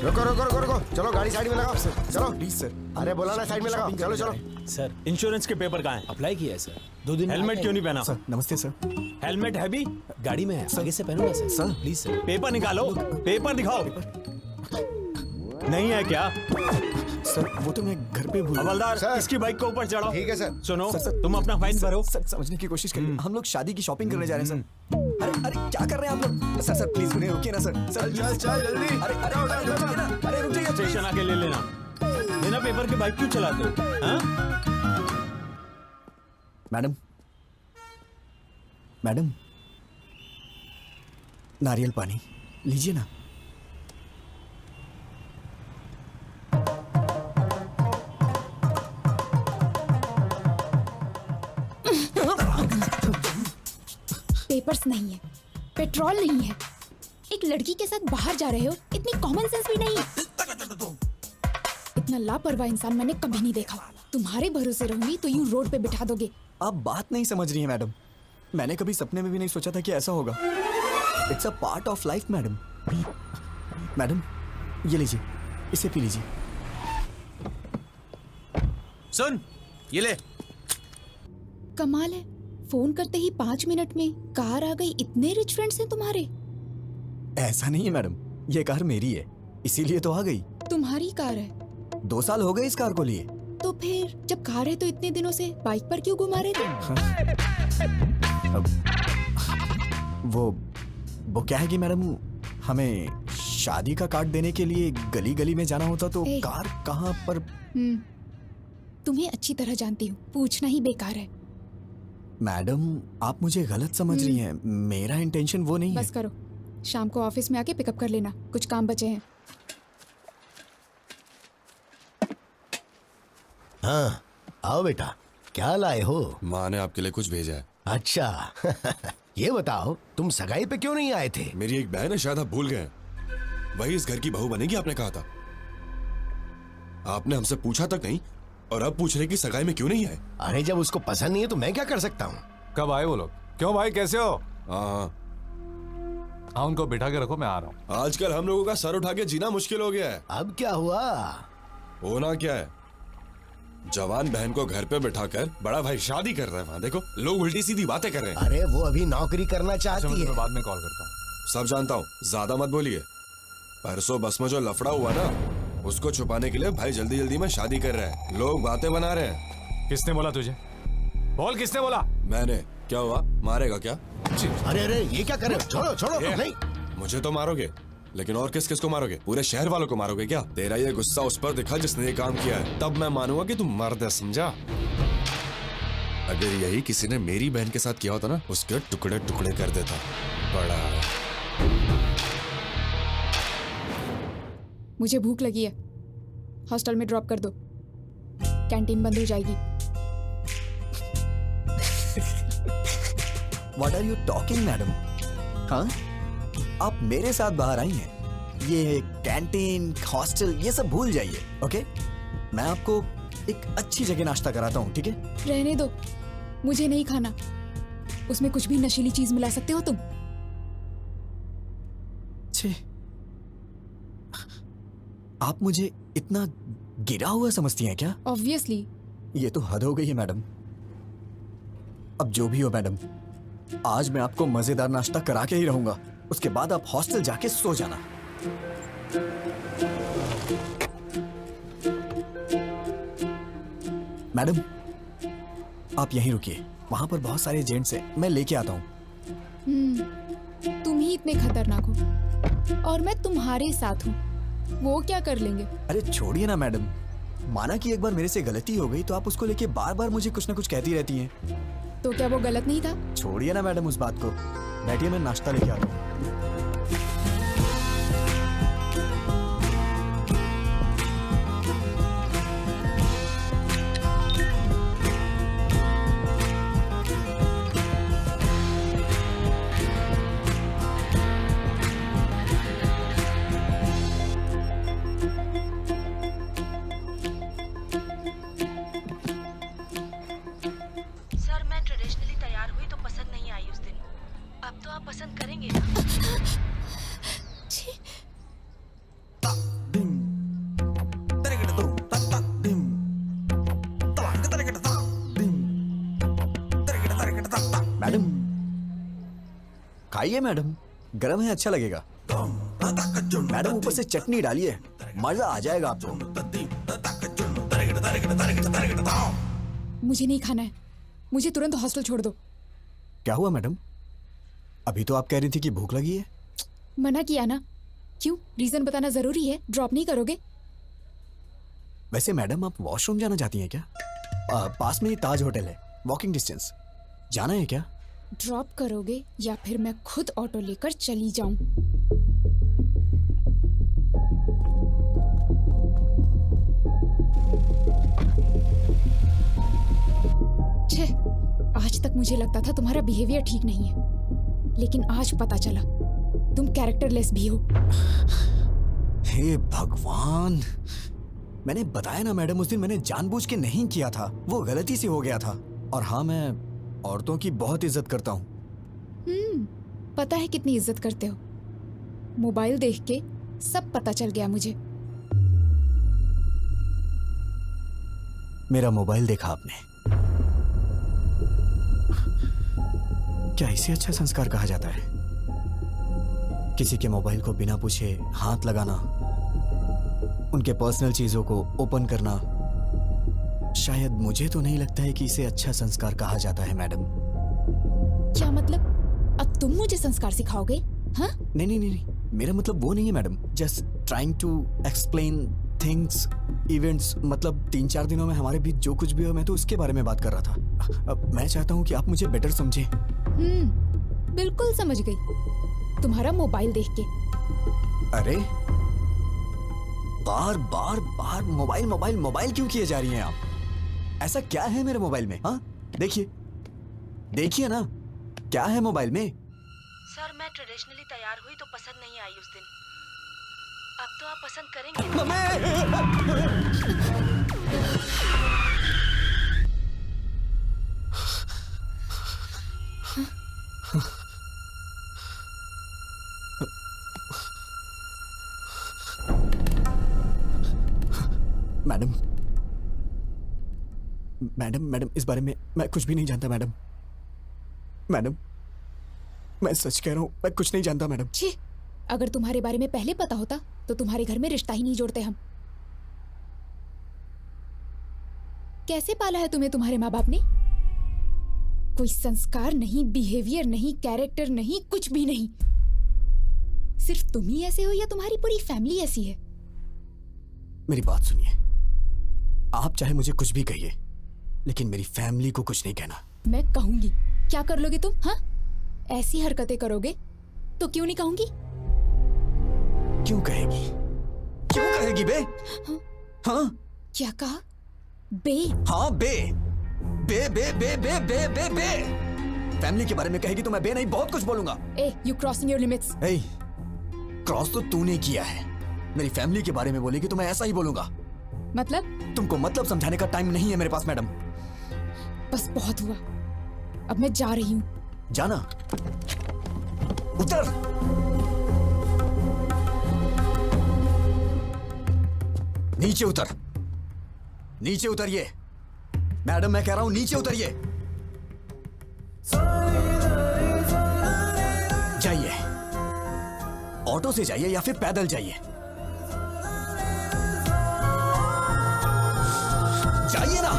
S12: रुको रुको रुको रुको, चलो गाड़ी साइड में लगाओ। चलो
S2: प्लीज सर।
S12: अरे बोला ना साइड में लगाओ। चलो चलो।
S8: सर इंश्योरेंस के पेपर कहाँ हैं? अप्लाई किया है सर। 2 दिन हेलमेट क्यों नहीं पहना?
S2: सर नमस्ते सर।
S8: हेलमेट है भी गाड़ी में है, आगे से पहनो ना sir.
S2: Sir
S8: please sir. Paper निकालो, पेपर दिखाओ। नहीं है क्या?
S2: सर वो तो मैं घर पे भूल।
S8: हवलदार
S12: सर।
S8: इसकी बाइक को ऊपर चढ़ाओ।
S12: ठीक है सर।
S8: सुनो
S2: सर,
S8: तुम अपना फाइन भरो।
S2: सर समझने की कोशिश करिए। हम लोग शादी की शॉपिंग करने जा रहे हैं सर। अरे अरे क्या कर रहे हैं आप लोग? सर प्लीज उन्हें रोकिए ना सर। सर
S12: चल जल्दी।
S2: अरे अरे रुकिए ना। अरे रुक जाइए।
S8: स्टेशन आके ले लेना। बिना पेपर के बाइक क्यों चलाते हो? हाँ?
S2: मैडम नारियल पानी लीजिए ना।
S3: पेपर्स नहीं है, पेट्रोल नहीं है, एक लड़की के साथ बाहर जा रहे हो, इतनी कॉमन सेंस भी नहीं। इतना लापरवाह इंसान मैंने कभी नहीं देखा। तुम्हारे भरोसे रहूंगी तो यूं रोड पे बिठा दोगे।
S2: आप बात नहीं समझ रही हैं मैडम। मैंने कभी सपने में भी नहीं सोचा था कि ऐसा होगा। It's a part of life madam. Madam ये लीजिए, इसे पी लीजिए।
S5: सुन ये ले।
S3: कमाल है, फोन करते ही 5 मिनट में कार आ गई। इतने रिच फ्रेंड्स हैं तुम्हारे?
S2: ऐसा नहीं है मैडम, ये कार मेरी है इसीलिए तो आ गई।
S3: तुम्हारी कार है?
S2: 2 साल हो गए इस कार को लिए।
S3: तो फिर जब कार है तो इतने दिनों से बाइक पर क्यों घुमा रहे थे?
S2: वो क्या है कि मैडम हमें शादी का कार्ड देने के लिए गली गली में जाना होता तो कार कहाँ पर।
S3: तुम्हें अच्छी तरह जानती हूँ, पूछना ही बेकार है।
S2: मैडम आप मुझे गलत समझ रही हैं। मेरा इंटेंशन वो नहीं है।
S3: बस करो, शाम को ऑफिस में आके पिकअप कर लेना, कुछ काम बचे हैं।
S12: हाँ आओ बेटा, क्या लाए हो?
S6: माँ ने आपके लिए कुछ भेजा है।
S12: अच्छा ये बताओ तुम सगाई पे क्यों नहीं आए थे?
S6: मेरी एक बहन है, शायद आप भूल गए। वही इस घर की बहू बनेगी आपने कहा था। आपने हमसे पूछा तक नहीं और अब पूछ रहे कि सगाई में क्यों नहीं आए।
S12: अरे जब उसको पसंद नहीं है तो मैं क्या कर सकता हूँ?
S10: कब आए वो लोग? क्यों भाई कैसे हो?
S6: हाँ
S10: उनको बिठा के रखो, मैं आ रहा हूँ।
S6: आजकल हम लोगों का सर उठा के जीना मुश्किल हो गया है।
S12: अब क्या हुआ?
S6: होना क्या है, जवान बहन को घर पे बिठाकर बड़ा भाई शादी कर रहा है। वहाँ देखो लोग उल्टी सीधी बातें कर रहे हैं।
S12: अरे वो अभी नौकरी करना चाहती है।
S10: मैं बाद में कॉल करता हूँ।
S6: सब जानता हूँ, ज्यादा मत बोलिए। परसों बस में जो लफड़ा हुआ ना, उसको छुपाने के लिए भाई जल्दी जल्दी में शादी कर रहा है। लोग बातें बना रहे हैं।
S10: किसने बोला तुझे? बोल किसने बोला?
S6: मैंने। क्या हुआ, मारेगा क्या?
S12: अरे अरे ये क्या कर रहे हो? छोड़ो छोड़ो। नहीं,
S6: मुझे तो मारोगे, लेकिन और किस किस को मारोगे? पूरे शहर वालों को मारोगे क्या? तेरा ये गुस्सा उस पर दिखा जिसने ये काम किया है, तब मैं मानूंगा कि तू मर्द है, समझा? अगर यही किसी ने मेरी बहन के साथ किया होता ना, उसके टुकड़े टुकड़े कर देता। बड़ा
S3: मुझे भूख लगी है, हॉस्टल में ड्रॉप कर दो, कैंटीन बंद हो जाएगी।
S2: What are you talking, madam? हाँ, आप मेरे साथ बाहर आई हैं। ये कैंटीन, हॉस्टल, ये सब भूल जाइए, ओके? मैं आपको एक अच्छी जगह नाश्ता कराता हूँ, ठीक है?
S3: रहने दो, मुझे नहीं खाना। उसमें कुछ भी नशीली चीज मिला सकते हो तुम।
S2: छे, आप मुझे इतना गिरा हुआ समझती हैं क्या?
S3: ऑब्वियसली।
S2: ये तो हद हो गई है मैडम। अब जो भी हो मैडम, आज मैं आपको मजेदार नाश्ता करा के ही रहूंगा। उसके बाद आप हॉस्टल जाके सो जाना। मैडम, आप यहीं रुकिए, वहां पर बहुत सारे एजेंट्स हैं, मैं लेके आता हूँ।
S3: तुम ही इतने खतरनाक हो और मैं तुम्हारे साथ हूँ, वो क्या कर लेंगे?
S2: अरे छोड़िए ना मैडम, माना कि एक बार मेरे से गलती हो गई तो आप उसको लेके बार बार मुझे कुछ ना कुछ कहती रहती हैं।
S3: तो क्या वो गलत नहीं था?
S2: छोड़िए ना मैडम उस बात को, बैठिए, मैं नाश्ता लेके आता हूँ।
S7: पसंद करेंगे।
S2: मैडम खाइए मैडम, गरम है, अच्छा लगेगा। मैडम ऊपर से चटनी डालिए, मजा आ जाएगा आपको।
S3: मुझे नहीं खाना है, मुझे तुरंत हॉस्टल छोड़ दो।
S2: क्या हुआ मैडम? अभी तो आप कह रही थी कि भूख लगी है।
S3: मना किया ना। क्यों, रीजन बताना जरूरी है? ड्रॉप नहीं करोगे?
S2: वैसे मैडम आप वॉशरूम जाना चाहती हैं क्या? पास में ही ताज होटल है, वॉकिंग डिस्टेंस, जाना है क्या?
S3: ड्रॉप करोगे या फिर मैं खुद ऑटो लेकर चली जाऊं? छे, आज तक मुझे लगता था तुम्हारा बिहेवियर ठीक नहीं है, लेकिन आज पता चला तुम कैरेक्टरलेस भी हो।
S2: हे भगवान, मैंने बताया ना मैडम, उस दिन मैंने जानबूझ के नहीं किया था, वो गलती से हो गया था। और हाँ, मैं औरतों की बहुत इज्जत करता हूँ।
S3: पता है कितनी इज्जत करते हो। मोबाइल देख के सब पता चल गया मुझे।
S2: मेरा मोबाइल देखा आपने? क्या इसे अच्छा संस्कार कहा जाता है? किसी के मोबाइल को बिना पूछे हाथ लगाना, उनके पर्सनल चीजों को ओपन करना, शायद मुझे तो नहीं लगता है कि इसे अच्छा संस्कार कहा जाता है मैडम।
S3: क्या मतलब? अब तुम मुझे संस्कार सिखाओगे? हाँ?
S2: नहीं नहीं नहीं, मेरा मतलब वो नहीं है madam. Just trying to explain things, events. मतलब 3-4 दिनों में हमारे बीच जो कुछ भी हो, मैं तो उसके बारे में बात कर रहा था। अब मैं चाहता हूँ कि आप मुझे बेटर समझें।
S3: बिल्कुल समझ गई, तुम्हारा मोबाइल देख के।
S2: अरे बार बार बार मोबाइल मोबाइल मोबाइल क्यों किए जा रही हैं आप? ऐसा क्या है मेरे मोबाइल में? हाँ देखिए, देखिए ना, क्या है मोबाइल में?
S7: सर, मैं ट्रेडिशनली तैयार हुई तो पसंद नहीं आई उस दिन। अब तो आप पसंद करेंगे।
S2: मैडम मैडम मैडम, इस बारे में मैं कुछ भी नहीं जानता मैडम। मैडम मैं सच कह रहा हूँ, मैं कुछ नहीं जानता मैडम।
S3: छी, अगर तुम्हारे बारे में पहले पता होता तो तुम्हारे घर में रिश्ता ही नहीं जोड़ते हम। कैसे पाला है तुम्हें तुम्हारे माँ बाप ने? कोई संस्कार नहीं, बिहेवियर नहीं, कैरेक्टर नहीं, कुछ भी नहीं। सिर्फ तुम ही ऐसे हो या तुम्हारी पूरी फैमिली ऐसी है?
S2: मेरी बात सुनिए, आप चाहे मुझे कुछ भी कहिए, लेकिन मेरी फैमिली को कुछ नहीं कहना।
S3: मैं कहूंगी। क्या कर लोगे तुम? हाँ, ऐसी हरकतें करोगे तो क्यों नहीं कहूंगी?
S2: क्यों कहेगी? क्यों कहेगी बे? हाँ?
S3: क्या कहा? बे?
S2: हाँ बे। बे बे बे बे बे बे बे। फैमिली के बारे में कहेगी तो मैं बे नहीं बहुत कुछ बोलूंगा।
S3: ए, you crossing your limits।
S2: A, cross तो तूने किया है। मेरी फैमिली के बारे में बोलेगी तो मैं ऐसा ही बोलूंगा।
S3: मतलब? तुमको
S2: मतलब समझाने का टाइम नहीं है मेरे पास मैडम।
S3: बस बहुत हुआ, अब मैं जा रही हूँ।
S2: जाना? उतर। नीचे उतर, नीचे उतरिए। मैडम मैं कह रहा हूं नीचे उतरिए। जाइए, ऑटो से जाइए या फिर पैदल जाइए। जाइए ना।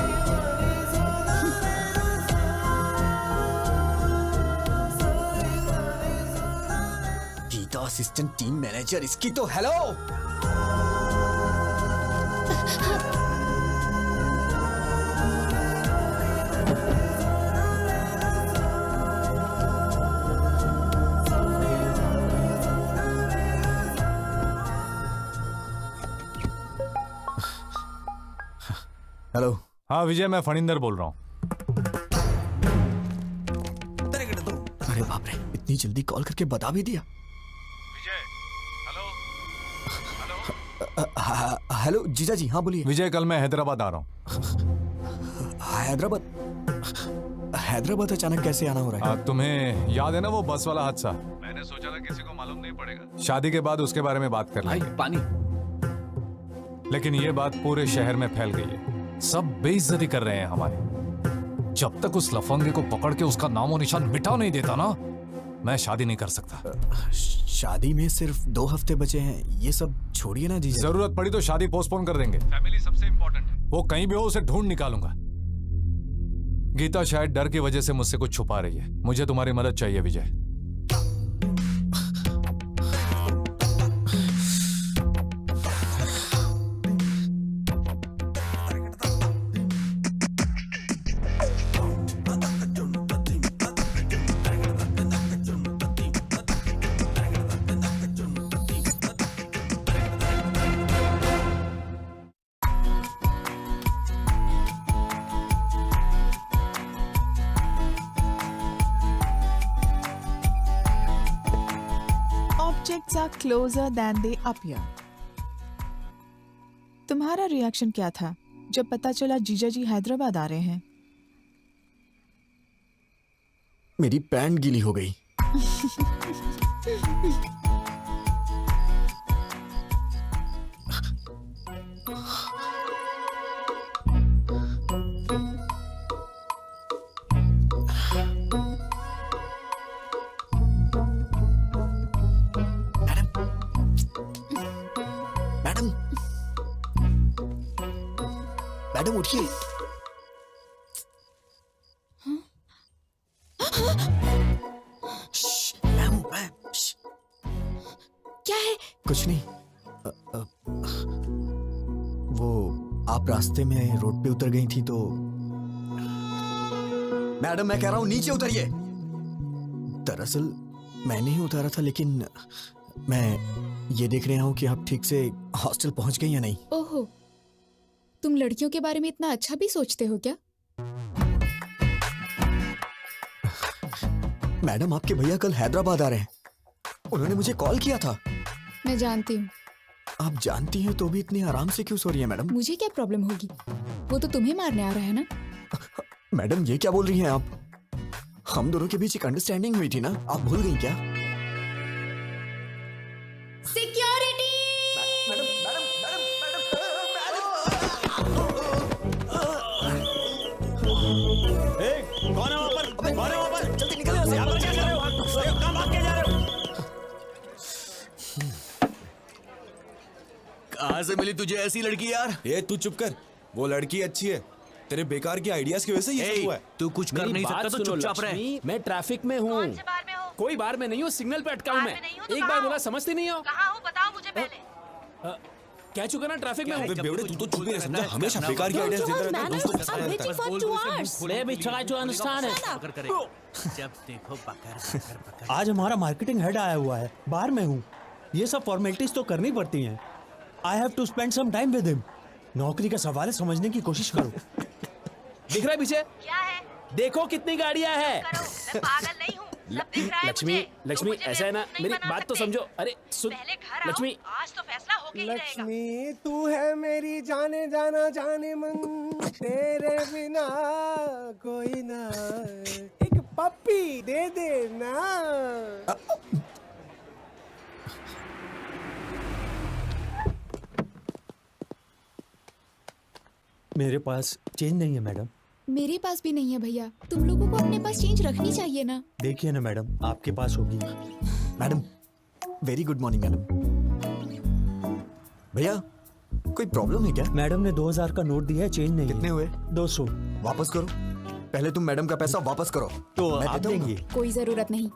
S2: गीता असिस्टेंट टीम मैनेजर, इसकी तो हेलो। हेलो।
S10: हाँ विजय, मैं फणिंदर बोल रहा हूँ।
S2: अरे बाप रे, इतनी जल्दी कॉल करके बता भी दिया।
S10: विजय,
S2: हेलो जीजा जी। हाँ बोलिए।
S10: विजय, कल मैं हैदराबाद आ रहा हूँ।
S2: हैदराबाद? हैदराबाद अचानक कैसे आना हो रहा है?
S10: तुम्हें याद है ना वो बस वाला हादसा? मैंने सोचा था किसी को मालूम नहीं पड़ेगा, शादी के बाद उसके बारे में बात कर लेंगे।
S5: पानी।
S10: लेकिन ये बात पूरे शहर में फैल गई है, सब बेइज्जती कर रहे हैं हमारी। जब तक उस लफंगे को पकड़ के उसका नामो निशान मिटा नहीं देता ना, मैं शादी नहीं कर सकता।
S2: शादी में सिर्फ 2 हफ्ते बचे हैं, ये सब छोड़िए ना जीजा।
S10: जरूरत पड़ी तो शादी पोस्टपोन कर देंगे। फैमिली सबसे इंपॉर्टेंट है। वो कहीं भी हो, उसे ढूंढ निकालूंगा। गीता शायद डर की वजह से मुझसे कुछ छुपा रही है। मुझे तुम्हारी मदद चाहिए विजय।
S1: Objects are closer than they appear. तुम्हारा रिएक्शन क्या था जब पता चला जीजा जी हैदराबाद आ रहे हैं?
S2: मेरी पैंट गीली हो गई। मैडम उठिए।
S3: क्या है?
S2: कुछ नहीं। वो आप रास्ते में रोड पे उतर गई थी तो। मैडम मैं कह रहा हूं नीचे उतरिए। दरअसल मैंने ही उतारा था, लेकिन मैं ये देख रहा हूं कि आप ठीक से हॉस्टल पहुंच गई या नहीं।
S3: ओहो, तुम लड़कियों के बारे में इतना अच्छा भी सोचते हो क्या?
S2: मैडम आपके भैया कल हैदराबाद आ रहे हैं, उन्होंने मुझे कॉल किया था।
S3: मैं जानती हूँ।
S2: आप जानती हैं तो भी इतने आराम से क्यों सो रही हैं मैडम?
S3: मुझे क्या प्रॉब्लम होगी? वो तो तुम्हें मारने आ रहा है ना।
S2: मैडम ये क्या बोल रही हैं आप? हम दोनों के बीच एक अंडरस्टैंडिंग हुई थी ना, आप भूल गई क्या?
S3: सिक्योरिटी!
S2: कौन है वहाँ पर? कौन है वहाँ पर? जल्दी निकलो यहाँ से। आप क्या कर रहे हो? कहाँ भाग के जा रहे हो?
S5: कहाँ से मिली तुझे ऐसी लड़की यार?
S6: ये तू चुप कर, वो लड़की अच्छी है, तेरे बेकार के आइडियाज की वजह से ये सब हुआ है।
S5: तू कुछ कर
S8: मेरी
S5: नहीं
S8: बात
S5: सकता तो
S8: सुनो,
S5: चुपचाप रह।
S8: लक्ष्मी, मैं ट्रैफिक में हूँ। कोई बार में नहीं हूँ, सिग्नल पे अटका हूँ मैं। एक बार बोला समझती नहीं हो।
S14: कहाँ हो बताओ मुझे पहले।
S8: कह चुका ना ट्रैफिक में हूँ।
S6: बेवड़े तू तो चुप ही नहीं समझा, हमेशा बेकार के आइडियाज देता रहता है, दोस्तों के साथ रहता है।
S8: Baby, try to understand it.
S5: जब देखो पकड़।
S15: आज हमारा मार्केटिंग हेड आया हुआ है, बाहर में हूँ। ये सब फॉर्मेलिटीज तो करनी पड़ती हैं। I have to spend some time with him. नौकरी का सवाल है, समझने की कोशिश करो।
S8: दिख रहा है पीछे?
S14: क्या है?
S8: देखो कितनी गाड़ियाँ हैं।
S14: मैं पागल नहीं हूँ। सब दिख रहा है
S8: लक्ष्मी,
S14: मुझे।
S8: लक्ष्मी ऐसा है ना, मेरी बात तो समझो। अरे सुन,
S14: पहले घर आओ,
S8: लक्ष्मी,
S14: आज तो फैसला होके ही रहेगा।
S16: लक्ष्मी तू है मेरी जाने जाना जाने मन, तेरे बिना कोई ना, एक पप्पी दे दे ना।
S15: मेरे पास चेंज नहीं है मैडम।
S3: मेरे पास भी नहीं है भैया। तुम लोगों को अपने पास चेंज रखनी चाहिए ना।
S15: देखिए ना मैडम, आपके पास होगी।
S2: Madam, very good morning madam. भैया, कोई प्रॉब्लम है क्या?
S15: मैडम ने 2000 का नोट दिया है, चेंज नहीं।
S2: कितने हुए?
S15: 200।
S2: वापस करो। पहले तुम मैडम का पैसा वापस करो।
S15: तो
S2: मैं
S15: आप
S2: देता हूँ ना।
S15: देंगे?
S3: कोई जरूरत नहीं।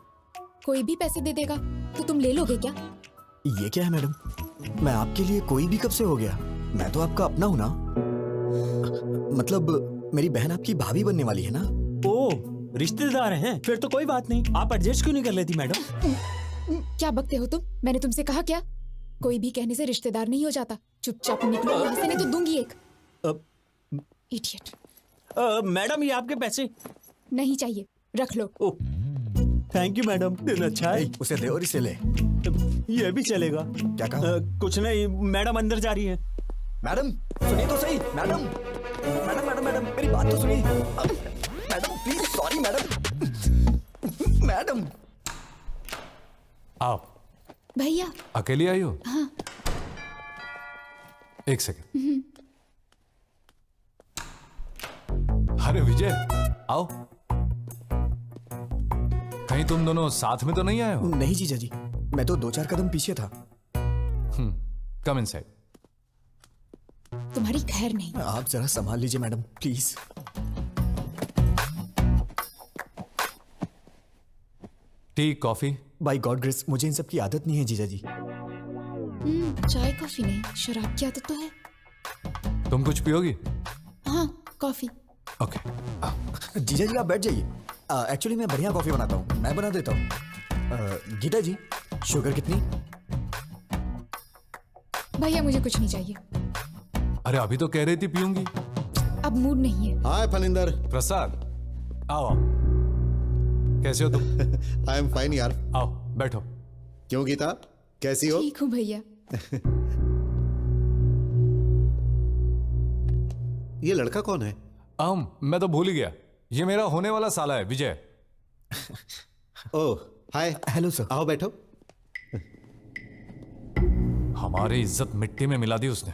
S3: कोई भी पैसे दे देगा तो तुम ले लोगे क्या?
S2: ये क्या है मैडम? मैं आपके लिए कोई भी कब से हो गया? मैं तो आपका अपना हूँ ना। मतलब मेरी बहन आपकी भाभी बनने वाली है ना।
S15: ओ, रिश्तेदार हैं? फिर तो कोई बात नहीं। आप एडजस्ट क्यों नहीं कर लेती मैडम?
S3: क्या बकते हो तुम? मैंने तुमसे कहा क्या? कोई भी कहने से रिश्तेदार नहीं हो जाता। चुपचाप निकलो यहाँ से, नहीं तो दूंगी एक। इडियट।
S15: मैडम, ये आपके पैसे।
S3: नहीं चाहिए, रख लो।
S15: थैंक यू मैडम, दिन अच्छा है।
S2: उसे दे और इसे ले।
S15: ये भी चलेगा।
S2: क्या कहा?
S15: कुछ नहीं, मैडम अंदर जा रही है।
S2: मैडम सुनिए तो सही। मैडम मैडम मैडम मैडम मेरी बात तो सुनिए। Madam please, sorry madam. Madam
S10: आप
S3: भैया
S10: अकेली आई हो?
S3: हाँ।
S10: एक सेकंड। अरे विजय, आओ। कहीं तुम दोनों साथ में तो नहीं आए हो?
S2: नहीं जीजा जी, मैं तो 2-4 कदम पीछे था।
S10: Come inside.
S3: तुम्हारी खैर नहीं।
S2: आप जरा संभाल लीजिए madam, please.
S10: Tea coffee?
S2: By God grace, मुझे इन सब की आदत नहीं है जीजा जी।
S3: चाय कॉफी नहीं, शराब की आदत तो है।
S10: तुम कुछ पियोगी?
S3: हाँ, कॉफी।
S2: ओके। जीजा जी आप बैठ जाइए। एक्चुअली मैं बढ़िया कॉफी बनाता हूँ, मैं बना देता हूँ। गीता जी, शुगर कितनी?
S3: भैया मुझे कुछ नहीं चाहिए।
S10: अरे अभी तो कह रही थी पीऊंगी।
S3: अब मूड नहीं है।
S11: हाय फनिंदर।
S10: प्रसाद, आओ। कैसे हो तुम?
S11: आई एम फाइन यार।
S10: आओ बैठो।
S11: क्यों गीता, कैसी हो?
S3: ठीक हूँ भैया।
S11: ये लड़का कौन है?
S10: मैं तो भूल ही गया। ये मेरा होने वाला साला है, विजय।
S11: ओह हाय।
S2: Hello sir.
S11: आओ बैठो।
S10: हमारी इज्जत मिट्टी में मिला दी उसने।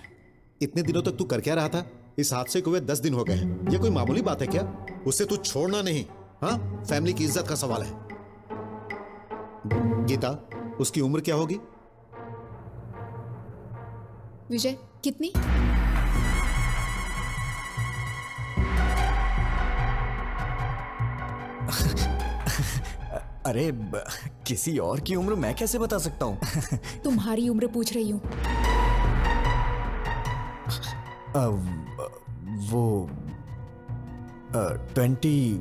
S11: इतने दिनों तक तू कर क्या रहा था? इस हादसे को हुए 10 दिन हो गए हैं। ये कोई मामूली बात है क्या? उससे तू छोड़ना नहीं। हाँ, फैमिली की इज्जत का सवाल है। गीता, उसकी उम्र क्या होगी?
S3: विजय, कितनी?
S2: अरे किसी और की उम्र मैं कैसे बता सकता हूँ?
S3: तुम्हारी उम्र पूछ रही हूँ।
S2: वो 25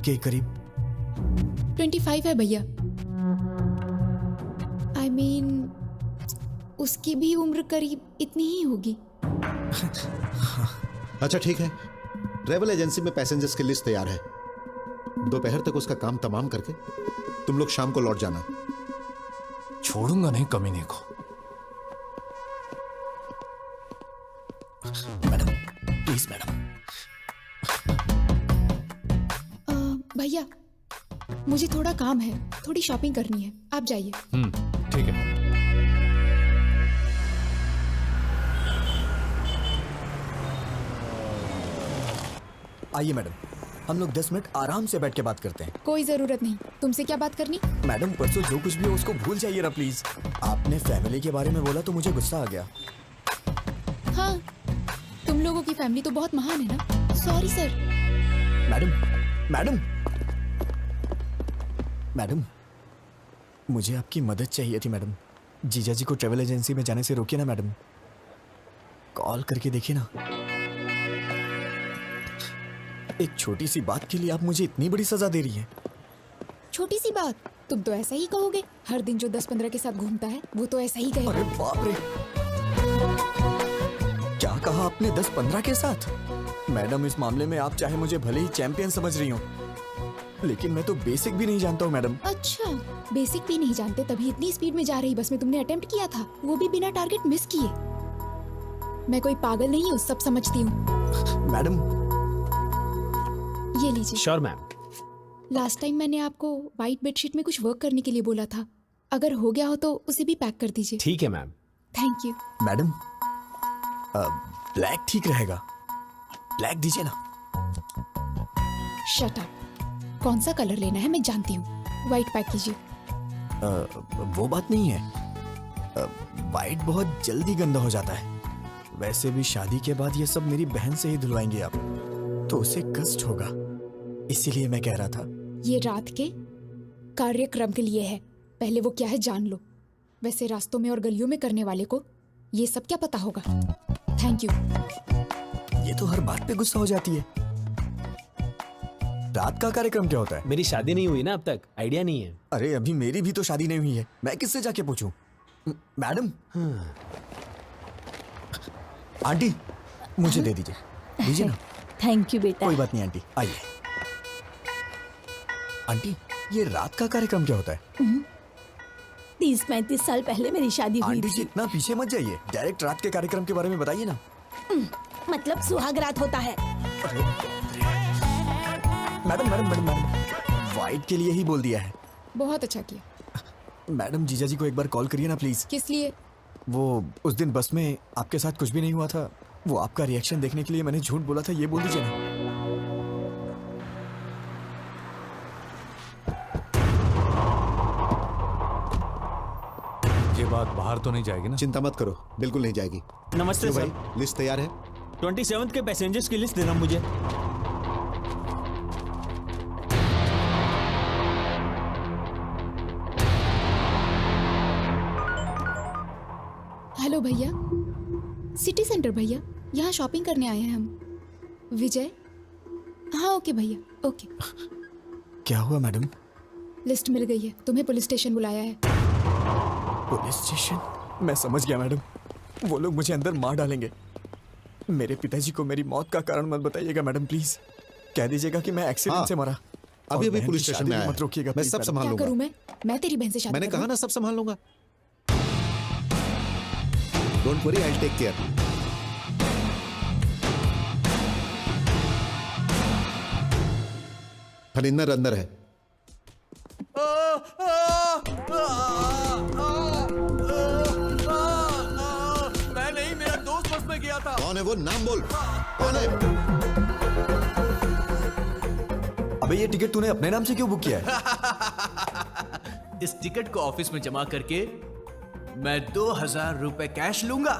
S2: के करीब।
S3: 25 है भैया। I mean, उसकी भी उम्र करीब इतनी ही होगी।
S11: अच्छा ठीक है, ट्रेवल एजेंसी में पैसेंजर्स की लिस्ट तैयार है। दोपहर तक उसका काम तमाम करके तुम लोग शाम को लौट जाना।
S10: छोड़ूंगा नहीं कमीने को।
S2: Madam please madam.
S3: भैया मुझे थोड़ा काम है, थोड़ी शॉपिंग करनी है, आप जाइए।
S10: ठीक है।
S2: आइए मैडम, हम लोग 10 मिनट आराम से बैठ के बात करते हैं।
S3: कोई जरूरत नहीं। तुमसे क्या बात करनी?
S2: मैडम परसों जो कुछ भी हो उसको भूल जाइए ना प्लीज। आपने फैमिली के बारे में बोला तो मुझे गुस्सा आ गया।
S3: हाँ, तुम लोगों की फैमिली तो बहुत महान है ना। Sorry sir.
S2: Madam madam madam, मुझे आपकी मदद चाहिए थी मैडम। जीजा जी को ट्रेवल एजेंसी में जाने से रोकिए ना मैडम। कॉल करके देखिए ना। एक छोटी सी बात के लिए आप मुझे इतनी बड़ी सजा दे रही हैं।
S3: छोटी सी बात? तुम तो ऐसा ही कहोगे। हर दिन जो 10-15 के साथ घूमता है वो तो ऐसा ही कहेगा।
S2: अरे बाप रे, क्या कहा आपने? 10-15 के साथ? मैडम, इस मामले में आप चाहे मुझे भले ही चैंपियन समझ रही हो, लेकिन मैं तो बेसिक भी नहीं जानता हूँ मैडम।
S3: अच्छा, बेसिक भी नहीं जानते तभी इतनी स्पीड में जा रही बस में तुमने अटेम्प्ट किया था, वो भी बिना टारगेट मिस किए। मैं कोई पागल नहीं हूँ, सब समझती हूँ।
S2: मैडम,
S3: ये लीजिए।
S8: Sure ma'am.
S3: लास्ट टाइम मैंने आपको व्हाइट बेडशीट में कुछ वर्क करने के लिए बोला था, अगर हो गया हो तो उसे भी पैक कर दीजिए।
S8: ठीक है ma'am.
S3: Thank you.
S2: Madam, black ठीक रहेगा, ब्लैक दीजिए ना।
S3: Shut up. कौन सा कलर लेना है मैं जानती हूँ, व्हाइट पैक कीजिए।
S2: वो बात नहीं है, व्हाइट बहुत जल्दी गंदा हो जाता है। वैसे भी शादी के बाद ये सब मेरी बहन से ही धुलवाएंगे आप, तो उसे कष्ट होगा, इसीलिए मैं कह रहा था।
S3: ये रात के कार्यक्रम के लिए है, पहले वो क्या है जान लो। वैसे रास्तों में और गलियों में करने वाले को ये सब क्या पता होगा। Thank you.
S2: ये तो हर बात पे गुस्सा हो जाती है। रात का कार्यक्रम क्या होता है?
S8: मेरी शादी नहीं हुई ना अब तक, आइडिया नहीं है।
S2: अरे अभी मेरी भी तो शादी नहीं हुई है, मैं किससे जाके पूछूं? मैडम, आंटी मुझे दे दीजिए, दीजिए ना।
S13: थैंक यू बेटा।
S2: कोई बात नहीं आंटी, आइए। आंटी, ये रात का कार्यक्रम क्या होता है?
S13: 30-35 साल पहले मेरी शादी हुई
S2: आंटी
S13: थी।
S2: जी इतना पीछे मत जाइए, डायरेक्ट रात के कार्यक्रम के बारे में बताइए ना।
S13: मतलब सुहाग रात होता है।
S2: Madam madam madam madam, white के लिए ही बोल दिया है।
S3: बहुत अच्छा किया।
S2: मैडम, जीजा जी को एक बार कॉल करिए ना प्लीज।
S3: किस लिए?
S2: वो उस दिन बस में आपके साथ कुछ भी नहीं हुआ था, वो आपका रिएक्शन देखने के लिए मैंने झूठ बोला था, ये बोल दीजिए ना।
S10: ये बात बाहर तो नहीं जाएगी ना?
S11: चिंता मत करो, बिल्कुल नहीं जाएगी।
S15: नमस्ते
S11: तो
S15: सर।
S11: भाई, लिस्ट तैयार है?
S15: 27 के पैसेंजर्स की लिस्ट देना मुझे।
S3: हेलो भैया, सिटी सेंटर भैया, यहाँ शॉपिंग करने आए हैं हम। विजय? हाँ ओके भैया, ओके।
S2: क्या हुआ मैडम?
S3: लिस्ट मिल गई है, तुम्हें पुलिस स्टेशन बुलाया है।
S2: Police station? मैं समझ गया मैडम, वो लोग मुझे अंदर मार डालेंगे। मेरे पिताजी को मेरी मौत का कारण मत बताइएगा मैडम, प्लीज। कह दीजिएगा कि मैं एक्सीडेंट से मरा।
S11: अभी
S2: और
S11: अभी
S2: बहन
S11: पुलिस
S2: की
S11: स्टेशन
S2: शादी
S11: में
S2: भी
S11: आया
S2: मत रोकिएगा
S11: मैं
S2: प्लीज
S11: सब
S2: मैडम।
S11: संभाल
S3: क्या
S11: लूंगा।
S3: करूँ मैं तेरी बहन से शादी
S11: मैंने
S3: करूँ?
S11: कहा ना सब संभाल लूंगा। Don't worry, I will take care. Farinder अंदर है।
S5: मैं नहीं, मेरा दोस्त बस में गया था।
S11: कौन है वो? नाम बोल, कौन है?
S2: अबे ये टिकट तूने अपने नाम से क्यों बुक किया है?
S5: इस टिकट को ऑफिस में जमा करके मैं 2000 रुपए कैश लूंगा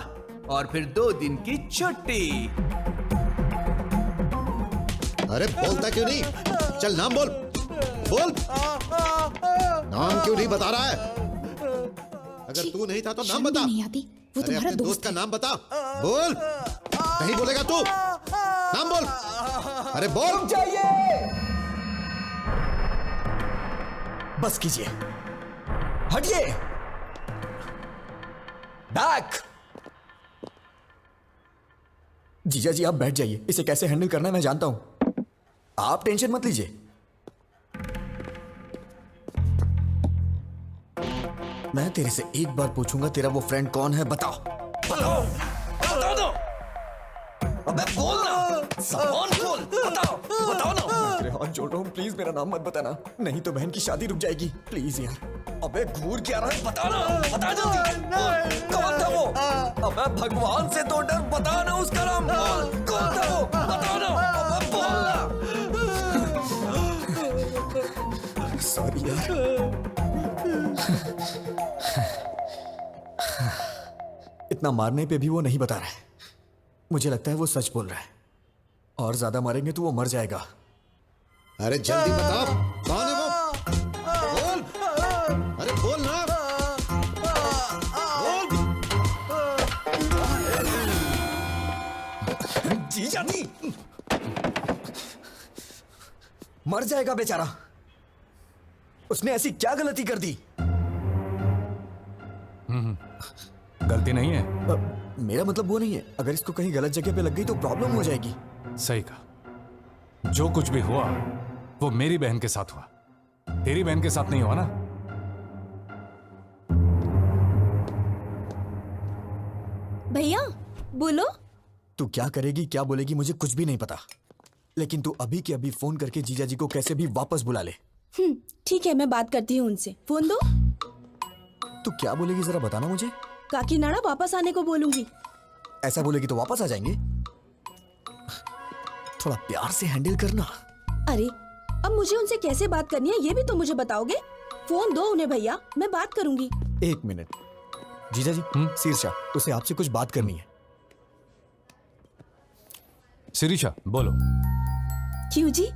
S5: और फिर 2 दिन की छुट्टी।
S11: अरे बोलता क्यों नहीं? चल नाम बोल, बोल। नाम क्यों नहीं बता रहा है? अगर तू नहीं था तो नाम बता।
S3: नहीं आती, वो
S11: अरे
S3: तुम्हारा
S11: अपने दोस्त
S3: दोस्त
S11: का
S3: है।
S11: नाम बता, बोल। नहीं बोलेगा तू? नाम बोल। अरे बोल।
S2: बस कीजिए, हटिए, बैक। जीजा जी आप बैठ जाइए, इसे कैसे हैंडल करना है मैं जानता हूं, आप टेंशन मत लीजिए। मैं तेरे से एक बार पूछूंगा, तेरा वो फ्रेंड कौन है? बताओ बताओ बताओ दो। अबे बोल ना, सामान बोल, बताओ बताओ ना। मैं तेरे हाथ जोड़ रहा हूँ, प्लीज मेरा नाम मत बताना, नहीं तो बहन की शादी रुक जाएगी, प्लीज यार। अबे घूर क्या रहा है, बता ना, बता जल्दी। कौन था वो? अबे भगवान से तो डर, बता ना उसका नाम। कौन था वो? बता ना, अबे बोल ना। सॉरी यार। इतना मारने पे भी वो नहीं बता रहा है। मुझे लगता है वो सच बोल रहा है, और ज्यादा मारेंगे तो वो मर जाएगा।
S11: अरे जल्दी बताओ, कौन है वो? बोल, अरे बोल ना। बोल।
S2: जीजा नहीं, मर जाएगा बेचारा। उसने ऐसी क्या गलती कर दी?
S10: गलती नहीं है।
S2: मेरा मतलब वो नहीं है, अगर इसको कहीं गलत जगह पे लग गई तो प्रॉब्लम हो जाएगी।
S10: सही कहा। जो कुछ भी हुआ वो मेरी बहन के साथ हुआ, तेरी बहन के साथ नहीं हुआ ना।
S7: भैया बोलो।
S2: तू क्या करेगी क्या बोलेगी मुझे कुछ भी नहीं पता, लेकिन तू अभी के अभी फोन करके जीजा जी को कैसे भी वापस बुला ले।
S7: ठीक है, मैं बात करती हूँ उनसे। फोन दो।
S2: तू क्या बोलेगी जरा बताना मुझे।
S7: काकीनाडा वापस आने को बोलूंगी।
S2: ऐसा बोलेगी तो वापस आ जाएंगे। थोड़ा प्यार से हैंडल करना।
S7: अरे अब मुझे उनसे कैसे बात करनी है ये भी तो मुझे बताओगे। फोन दो उन्हें भैया, मैं बात करूंगी।
S2: 1 मिनट। जीजा जी, शीर्षा, उसे आपसे कुछ बात करनी है।
S10: शिरीषा बोलो।
S7: क्यों जी,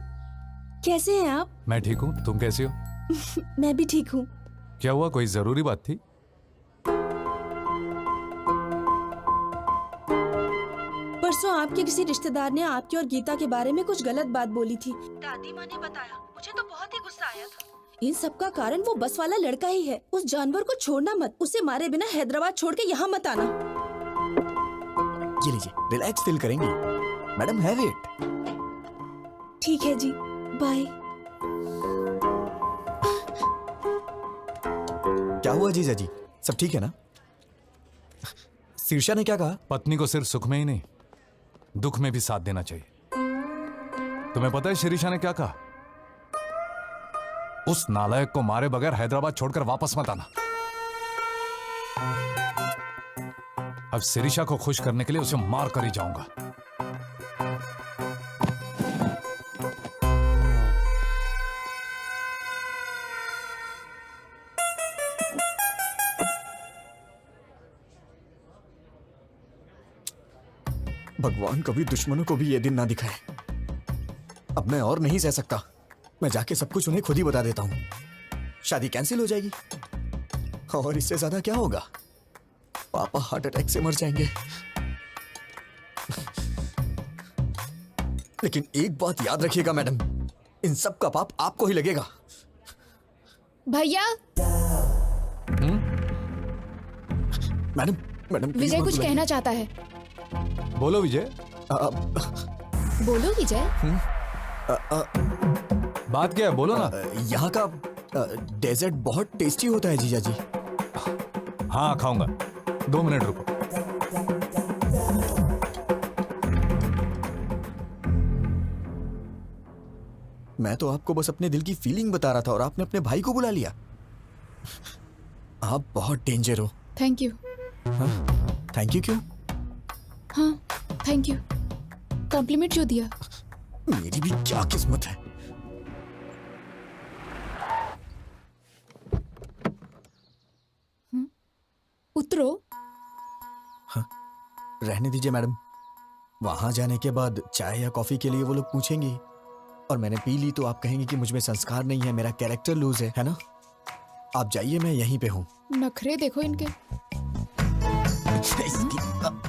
S7: कैसे हैं आप?
S10: मैं ठीक हूँ, तुम कैसी हो?
S7: मैं भी ठीक हूँ।
S10: क्या हुआ, कोई जरूरी बात थी?
S7: परसों आपके किसी रिश्तेदार ने आपकी और गीता के बारे में कुछ गलत बात बोली थी।
S14: दादी माँ ने बताया, मुझे तो बहुत ही गुस्सा आया था।
S7: इन सब का कारण वो बस वाला लड़का ही है। उस जानवर को छोड़ना मत, उसे मारे बिना हैदराबाद छोड़ के यहाँ मत आना।
S2: ये लीजिए, रिलैक्स फील करेंगी मैडम, हैव इट।
S7: ठीक है जी, बाय।
S2: क्या हुआ जीजा जी, सब ठीक है ना? शीर्षा ने क्या कहा?
S10: पत्नी को सिर्फ सुख में ही नहीं दुख में भी साथ देना चाहिए। तुम्हें पता है शिरीषा ने क्या कहा? उस नालायक को मारे बगैर हैदराबाद छोड़कर वापस मत आना। अब शिरीषा को खुश करने के लिए उसे मार कर ही जाऊंगा।
S2: भगवान कभी दुश्मनों को भी ये दिन ना दिखाए। अब मैं और नहीं सह सकता। मैं जाके सब कुछ उन्हें खुद ही बता देता हूँ। शादी कैंसिल हो जाएगी और इससे ज्यादा क्या होगा? पापा हार्ट अटैक से मर जाएंगे। लेकिन एक बात याद रखिएगा मैडम, इन सब का पाप आपको ही लगेगा।
S3: भैया।
S2: मैडम मैडम
S3: विजय कुछ कहना चाहता है।
S10: बोलो विजय।
S3: बोलो विजय।
S10: बात क्या है, बोलो ना।
S2: यहाँ का डेजर्ट बहुत टेस्टी होता है जीजा जी।
S10: हाँ खाऊंगा, 2 मिनट रुको।
S2: मैं तो आपको बस अपने दिल की फीलिंग बता रहा था और आपने अपने भाई को बुला लिया। आप बहुत डेंजर हो।
S3: Thank you.
S2: थैंक यू क्यों?
S3: हाँ थैंक यू, कॉम्प्लीमेंट जो दिया।
S2: मेरी भी क्या किस्मत है।
S3: उतरो।
S2: हाँ, रहने दीजिए मैडम। वहां जाने के बाद चाय या कॉफी के लिए वो लोग पूछेंगे और मैंने पी ली तो आप कहेंगे कि मुझ में संस्कार नहीं है, मेरा कैरेक्टर लूज है ना? आप जाइए, मैं यहीं पे हूँ।
S3: नखरे देखो इनके।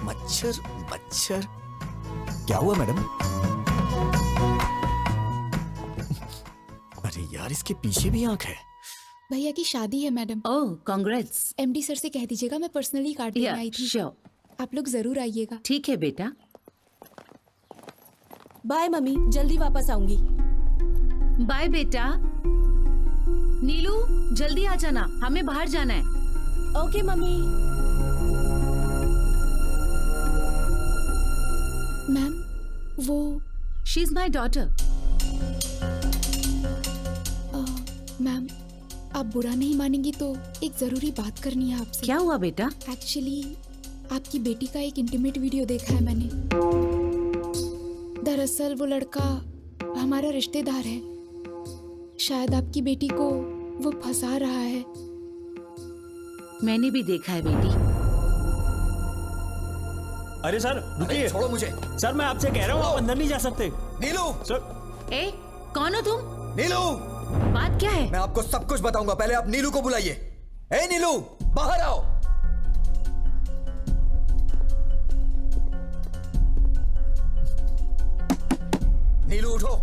S2: मच्छर मच्छर। क्या हुआ मैडम? अरे यार, इसके पीछे भी आंख है।
S3: भैया की शादी है मैडम।
S17: ओह कांग्रेट्स।
S3: एमडी सर से कह दीजिएगा मैं पर्सनली कार्ड देने आई थी।
S17: श्योर।
S3: आप लोग जरूर आइएगा।
S17: ठीक है बेटा।
S7: बाय मम्मी, जल्दी वापस आऊंगी।
S17: बाय बेटा। नीलू जल्दी आ जाना, हमें बाहर जाना है।
S7: Okay mummy.
S3: मैम वो
S17: she is my daughter.
S3: Ma'am आप बुरा नहीं मानेंगी तो एक जरूरी बात करनी है आपसे।
S17: क्या हुआ बेटा?
S3: एक्चुअली आपकी बेटी का एक इंटीमेट वीडियो देखा है मैंने। दरअसल वो लड़का हमारा रिश्तेदार है। शायद आपकी बेटी को वो फंसा रहा है।
S17: मैंने भी देखा है बेटी।
S15: अरे सर रुकिए,
S2: छोड़ो मुझे।
S15: सर मैं आपसे कह रहा हूँ, आप अंदर नहीं जा सकते।
S2: नीलू!
S15: सर
S17: ए, कौन हो तुम?
S2: नीलू!
S17: बात क्या है?
S2: मैं आपको सब कुछ बताऊंगा, पहले आप नीलू को बुलाइए। ए नीलू, बाहर आओ। नीलू उठो,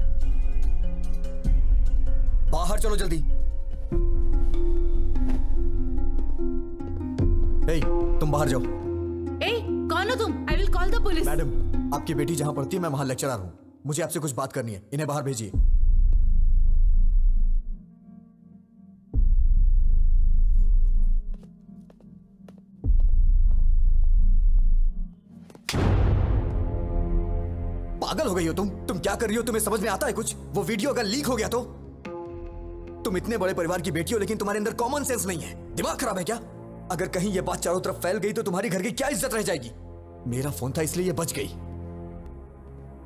S2: बाहर चलो जल्दी। ए, तुम बाहर जाओ।
S17: ए, कौन हो तुम? I will call the police.
S2: Madam, आपकी बेटी जहां पढ़ती है मैं वहां लेक्चरर हूं। मुझे आपसे कुछ बात करनी है, इन्हें बाहर भेजिए। पागल हो गई हो तुम क्या कर रही हो? तुम्हें समझ में आता है कुछ? वो वीडियो अगर लीक हो गया तो? तुम इतने बड़े परिवार की बेटी हो लेकिन तुम्हारे अंदर कॉमन सेंस नहीं है। दिमाग खराब है क्या? अगर कहीं ये बात चारों तरफ फैल गई तो तुम्हारी घर की क्या इज्जत रह जाएगी? मेरा फोन था इसलिए ये बच गई।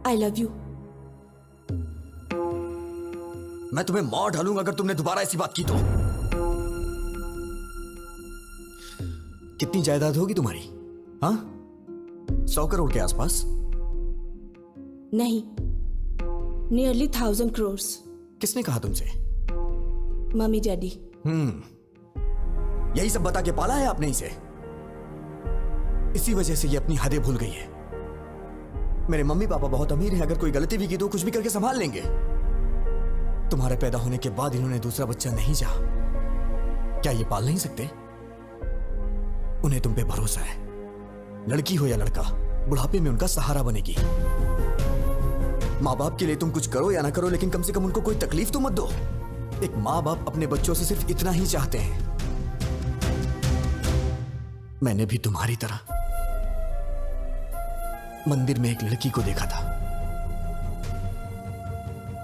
S7: I love you.
S2: मैं तुम्हें मार डालूंगा अगर तुमने दोबारा ऐसी बात की तो। कितनी जायदाद होगी तुम्हारी? हाँ, 100 करोड़ के आसपास?
S7: नहीं, नियरली 1000 crores।
S2: किसने कहा तुमसे?
S7: Mummy daddy.
S2: यही सब बता के पाला है आपने इसे? इसी वजह से ये अपनी हदें भूल गई है। मेरे मम्मी पापा बहुत अमीर हैं, अगर कोई गलती भी की तो कुछ भी करके संभाल लेंगे। तुम्हारे पैदा होने के बाद इन्होंने दूसरा बच्चा नहीं चाहा। क्या ये पाल नहीं सकते? उन्हें तुम पे भरोसा है। लड़की हो या लड़का, बुढ़ापे में उनका सहारा बनेगी। माँ बाप के लिए तुम कुछ करो या ना करो, लेकिन कम से कम उनको कोई तकलीफ तो मत दो। एक माँ बाप अपने बच्चों से सिर्फ इतना ही चाहते हैं। मैंने भी तुम्हारी तरह मंदिर में एक लड़की को देखा था।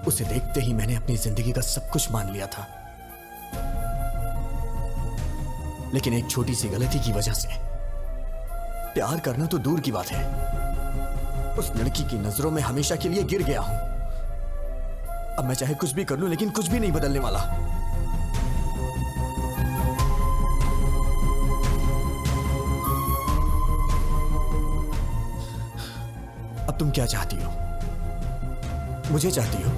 S2: उसे देखते ही मैंने अपनी जिंदगी का सब कुछ मान लिया था, लेकिन एक छोटी सी गलती की वजह से प्यार करना तो दूर की बात है, उस लड़की की नजरों में हमेशा के लिए गिर गया हूं। अब मैं चाहे कुछ भी कर लूं, लेकिन कुछ भी नहीं बदलने वाला। अब तुम क्या चाहती हो? मुझे चाहती हो?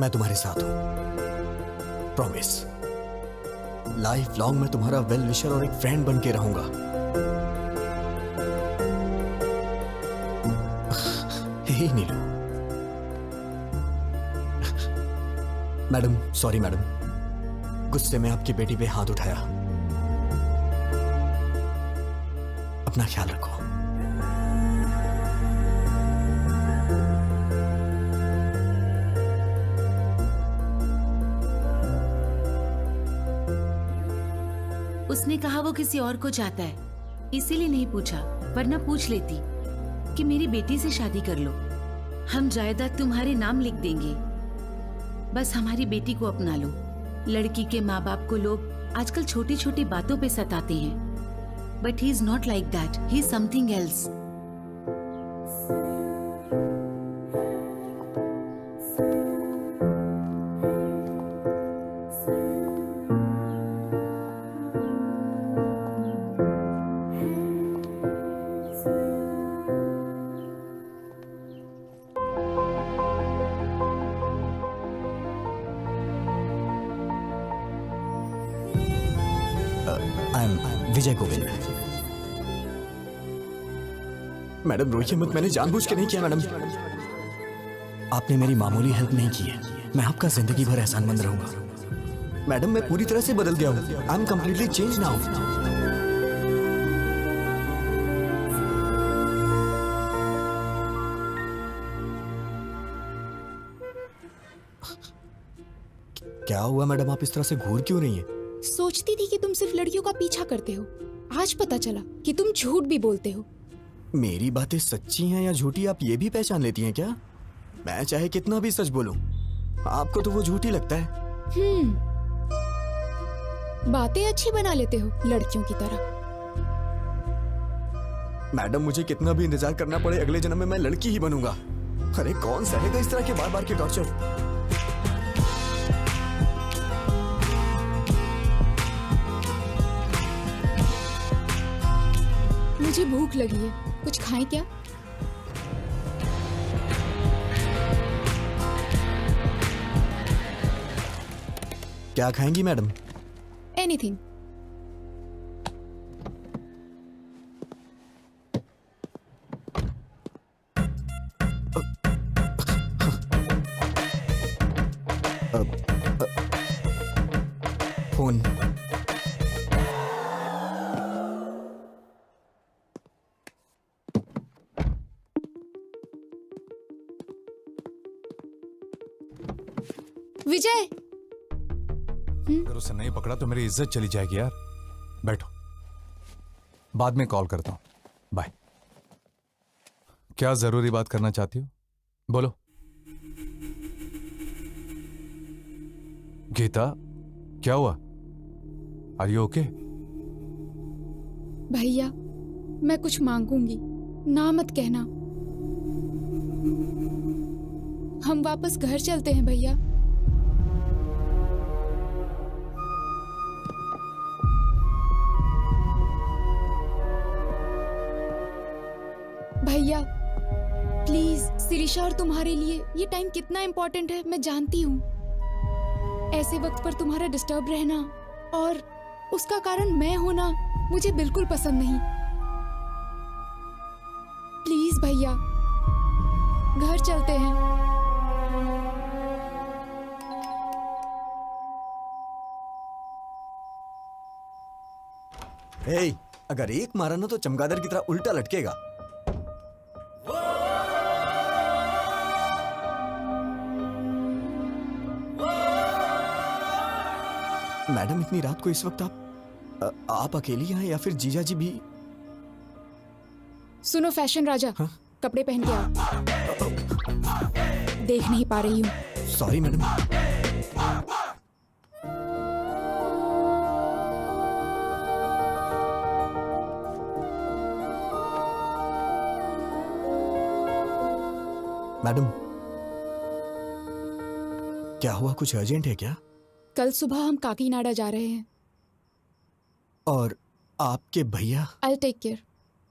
S2: मैं तुम्हारे साथ हूं, प्रॉमिस। लाइफ लॉन्ग मैं तुम्हारा वेल विशर और एक फ्रेंड बन के रहूंगा। हे नीलू। मैडम, सॉरी मैडम, गुस्से में आपकी बेटी पे हाथ उठाया। अपना ख्याल रखो।
S17: उसने कहा वो किसी और को चाहता है, इसीलिए नहीं पूछा, वरना पूछ लेती कि मेरी बेटी से शादी कर लो, हम जायदाद तुम्हारे नाम लिख देंगे, बस हमारी बेटी को अपना लो। लड़की के माँ बाप को लोग आजकल छोटी छोटी बातों पे सताते हैं, but he is not like that, he is something else.
S2: Vijay Govind. Madam रोइए मत, मैंने जानबूझ के नहीं किया मैडम। आपने मेरी मामूली हेल्प नहीं की है, मैं आपका जिंदगी भर एहसानमंद रहूंगा। मैडम मैं पूरी तरह से बदल गया हूं, I am completely change now. क्या हुआ मैडम, आप इस तरह से घूर क्यों रही हैं?
S3: सोचती थी कि तुम सिर्फ लड़कियों का पीछा करते हो, आज पता चला कि तुम झूठ भी बोलते हो।
S2: मेरी बातें सच्ची हैं या झूठी आप ये भी पहचान लेती हैं क्या? मैं चाहे कितना भी सच बोलूं, आपको तो वो झूठी लगता है।
S3: बातें अच्छी बना लेते हो लड़कियों की तरह।
S2: मैडम मुझे कितना भी इंतजार करना पड़े, अगले जन्म में मैं लड़की ही बनूंगा। अरे कौन सहेगा इस तरह के बार बार के टॉर्चर?
S3: मुझे भूख लगी है, कुछ खाएं क्या?
S2: क्या खाएंगी मैडम?
S3: एनीथिंग।
S2: फोन।
S3: विजय,
S10: अगर उसे नहीं पकड़ा तो मेरी इज्जत चली जाएगी यार। बैठो, बाद में कॉल करता हूं। बाय। क्या जरूरी बात करना चाहती हो? बोलो। गीता, क्या हुआ? Are you okay?
S3: भैया, मैं कुछ मांगूंगी, ना मत कहना। हम वापस घर चलते हैं भैया। भैया प्लीज, सिरिशा और तुम्हारे लिए ये टाइम कितना इम्पोर्टेंट है मैं जानती हूँ। ऐसे वक्त पर तुम्हारा डिस्टर्ब रहना और उसका कारण मैं होना मुझे बिल्कुल पसंद नहीं। प्लीज भैया, घर चलते हैं।
S2: हे, अगर एक मारा ना तो चमगादड़ की तरह उल्टा लटकेगा। मैडम, इतनी रात को इस वक्त आप अकेली हैं या फिर जीजा जी भी?
S3: सुनो फैशन राजा, हाँ? कपड़े पहन के आओ। देख नहीं पा रही हूँ।
S2: Sorry madam. मैडम, क्या हुआ? कुछ अर्जेंट है क्या?
S3: कल सुबह हम काकीनाडा जा रहे हैं।
S2: और आपके भैया?
S3: I'll take care।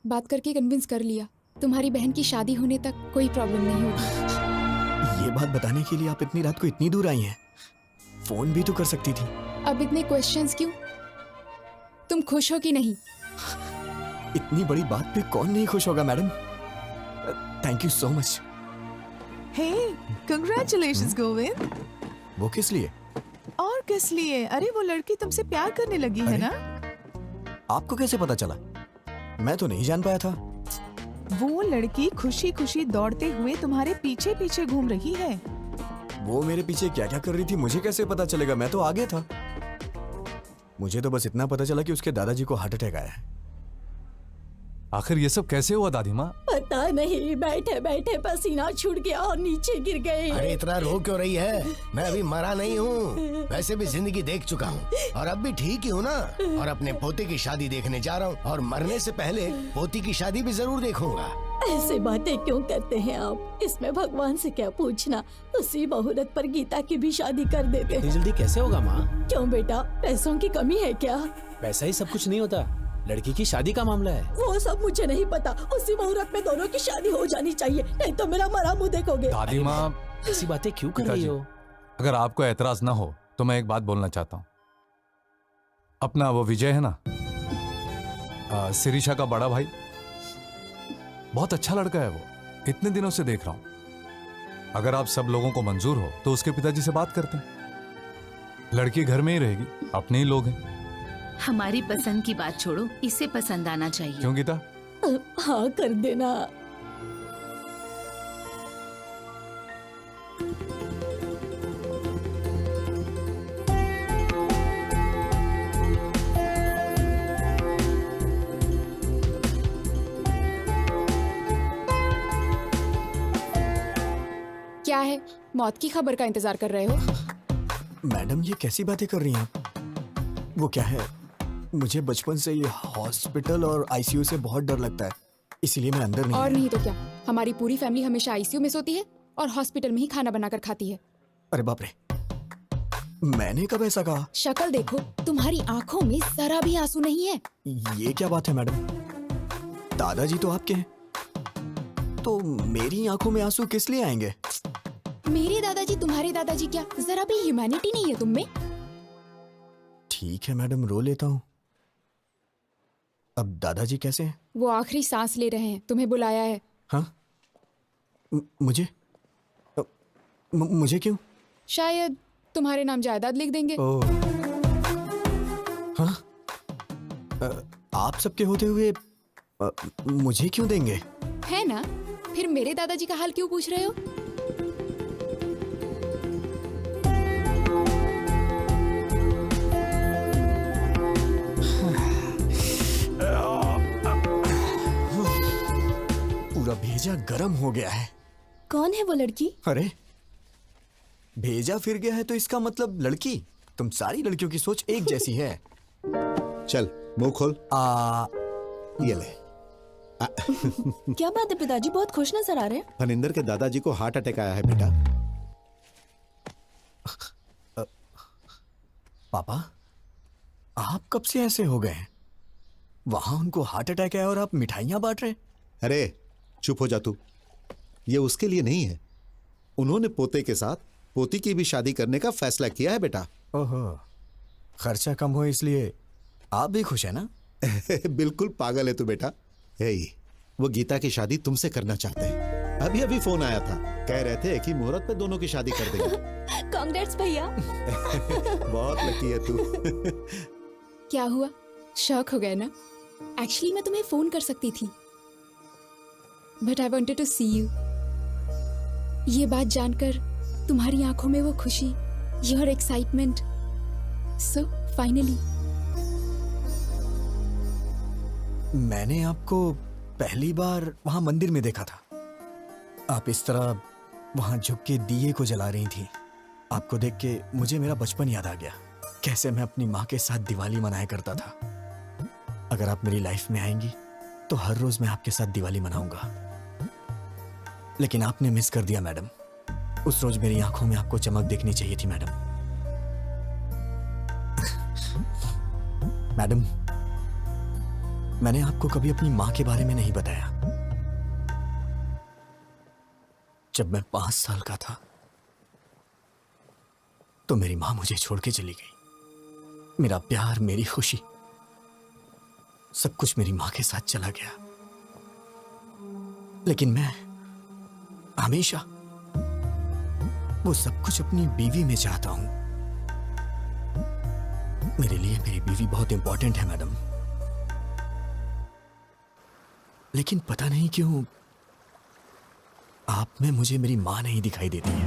S3: बात करके कन्विंस कर लिया। तुम्हारी बहन की शादी होने तक कोई प्रॉब्लम नहीं होगी।
S2: ये बात बताने के लिए आप इतनी रात को इतनी दूर आई हैं? फोन भी तो कर सकती थी।
S3: अब इतने क्वेश्चंस क्यों? तुम खुश हो कि नहीं?
S2: इतनी बड़ी बात पे कौन नहीं खुश होगा madam. Thank you so much.
S1: Hey, congratulations Govind.
S2: वो किस लिए?
S1: और किस लिए? अरे वो लड़की तुमसे प्यार करने लगी है ना?
S2: आपको कैसे पता चला? मैं तो नहीं जान पाया था।
S1: वो लड़की खुशी खुशी दौड़ते हुए तुम्हारे पीछे पीछे घूम रही है।
S2: वो मेरे पीछे क्या क्या कर रही थी मुझे कैसे पता चलेगा? मैं तो आगे था। मुझे तो बस इतना पता चला कि उसके दादाजी को हार्ट अटैक आया है।
S10: आखिर ये सब कैसे हुआ दादी माँ?
S13: पता नहीं, बैठे बैठे पसीना छूट गया और नीचे गिर गए।
S12: अरे इतना रो क्यों रही है? मैं अभी मरा नहीं हूँ, वैसे भी जिंदगी देख चुका हूँ और अब भी ठीक ही हूँ ना। और अपने पोते की शादी देखने जा रहा हूँ और मरने से पहले पोती की शादी भी जरूर देखूंगा।
S13: ऐसे बातें क्यों करते हैं आप? इसमें भगवान से क्या पूछना? उसी मुहूर्त पर गीता की भी शादी कर देते।
S8: इतनी जल्दी कैसे होगा माँ?
S13: क्यों बेटा, पैसों की कमी है क्या?
S8: पैसा ही सब कुछ नहीं होता, लड़की की शादी का मामला है।
S13: वो सब मुझे नहीं पता। उसी मुहूर्त में दोनों की शादी हो जानी चाहिए, नहीं तो मेरा मरा मुंह देखोगे।
S10: दादी माँ,
S8: ऐसी बातें क्यों कर रही हो?
S10: अगर आपको एतराज ना हो तो मैं एक बात बोलना चाहता हूँ। अपना वो विजय है ना, सिरिशा का बड़ा भाई, बहुत अच्छा लड़का है वो। इतने दिनों से देख रहा हूँ। अगर आप सब लोगों को मंजूर हो तो उसके पिताजी से बात करते हैं। लड़की घर में ही रहेगी, अपने ही लोग हैं।
S17: हमारी पसंद की बात छोड़ो, इसे पसंद आना चाहिए।
S10: क्यों गीता?
S13: हाँ कर देना।
S3: क्या है, मौत की खबर का इंतजार कर रहे हो?
S2: मैडम, ये कैसी बातें कर रही हैं आप? वो क्या है, मुझे बचपन से ये हॉस्पिटल और आईसीयू से बहुत डर लगता है, इसीलिए मैं अंदर नहीं।
S3: और नहीं तो क्या, हमारी पूरी फैमिली हमेशा आईसीयू में सोती है और हॉस्पिटल में ही खाना बनाकर खाती है।
S2: अरे बाप रे, मैंने कब ऐसा कहा?
S3: शक्ल देखो, तुम्हारी आंखों में जरा भी आंसू नहीं है।
S2: ये क्या बात है मैडम? दादाजी तो आपके हैं, तो मेरी आंखों में आंसू किस लिए आएंगे?
S3: मेरे दादाजी तुम्हारे दादाजी क्या, जरा भी ह्यूमैनिटी नहीं है तुम में?
S2: ठीक है मैडम, रो लेता हूँ। अब दादाजी कैसे हैं?
S3: वो आखिरी सांस ले रहे हैं, तुम्हें बुलाया है।
S2: हाँ? मुझे मुझे क्यों?
S3: शायद तुम्हारे नाम जायदाद लिख देंगे।
S2: ओह। हाँ? आप सबके होते हुए मुझे क्यों देंगे?
S3: है ना? फिर मेरे दादाजी का हाल क्यों पूछ रहे हो?
S2: पूरा भेजा गरम हो गया है।
S7: कौन है वो लड़की?
S2: अरे भेजा फिर गया है तो इसका मतलब लड़की। तुम सारी लड़कियों की सोच एक जैसी है।
S11: चल मुंह खोल। ये ले।
S7: क्या बात है पिताजी, बहुत खुश नजर आ रहे हैं।
S11: फनिंदर के दादाजी को हार्ट अटैक आया है बेटा।
S2: पापा, आप कब से ऐसे हो गए हैं? वहां उनको हार्ट अटैक है और आप मिठाइयां बांट रहे हैं।
S11: अरे चुप हो जा तू। ये उसके लिए नहीं है, उन्होंने पोते के साथ पोती की भी शादी करने का फैसला किया है बेटा।
S2: ओहो, खर्चा कम हो इसलिए आप भी खुश है ना?
S11: बिल्कुल पागल है तू बेटा। वो गीता की शादी तुमसे करना चाहते हैं। अभी अभी फोन आया था, कह रहे थे कि मुहूर्त पे दोनों की शादी कर देंगे।
S7: कांग्रेट्स भैया।
S11: बहुत लकी है तू।
S3: क्या हुआ, शॉक हो गए ना? एक्चुअली मैं तुम्हें फोन कर सकती थी, but I wanted to see you. ये बात जानकर तुम्हारी आंखों में वो खुशी, योर एक्साइटमेंट, सो फाइनली।
S2: मैंने आपको पहली बार वहां मंदिर में देखा था। आप इस तरह वहां झुक के दिए को जला रही थी। आपको देख के मुझे मेरा बचपन याद आ गया, कैसे मैं अपनी माँ के साथ दिवाली मनाया करता था। अगर आप मेरी लाइफ में आएंगी तो हर रोज मैं आपके साथ दिवाली मनाऊंगा। लेकिन आपने मिस कर दिया मैडम। उस रोज मेरी आंखों में आपको चमक देखनी चाहिए थी मैडम। मैडम, मैंने आपको कभी अपनी मां के बारे में नहीं बताया। जब मैं 5 साल का था तो मेरी मां मुझे छोड़ के चली गई। मेरा प्यार, मेरी खुशी, सब कुछ मेरी मां के साथ चला गया। लेकिन मैं हमेशा वो सब कुछ अपनी बीवी में चाहता हूं। मेरे लिए मेरी बीवी बहुत इंपॉर्टेंट है मैडम। लेकिन पता नहीं क्यों आप में मुझे मेरी मां नहीं दिखाई देती है।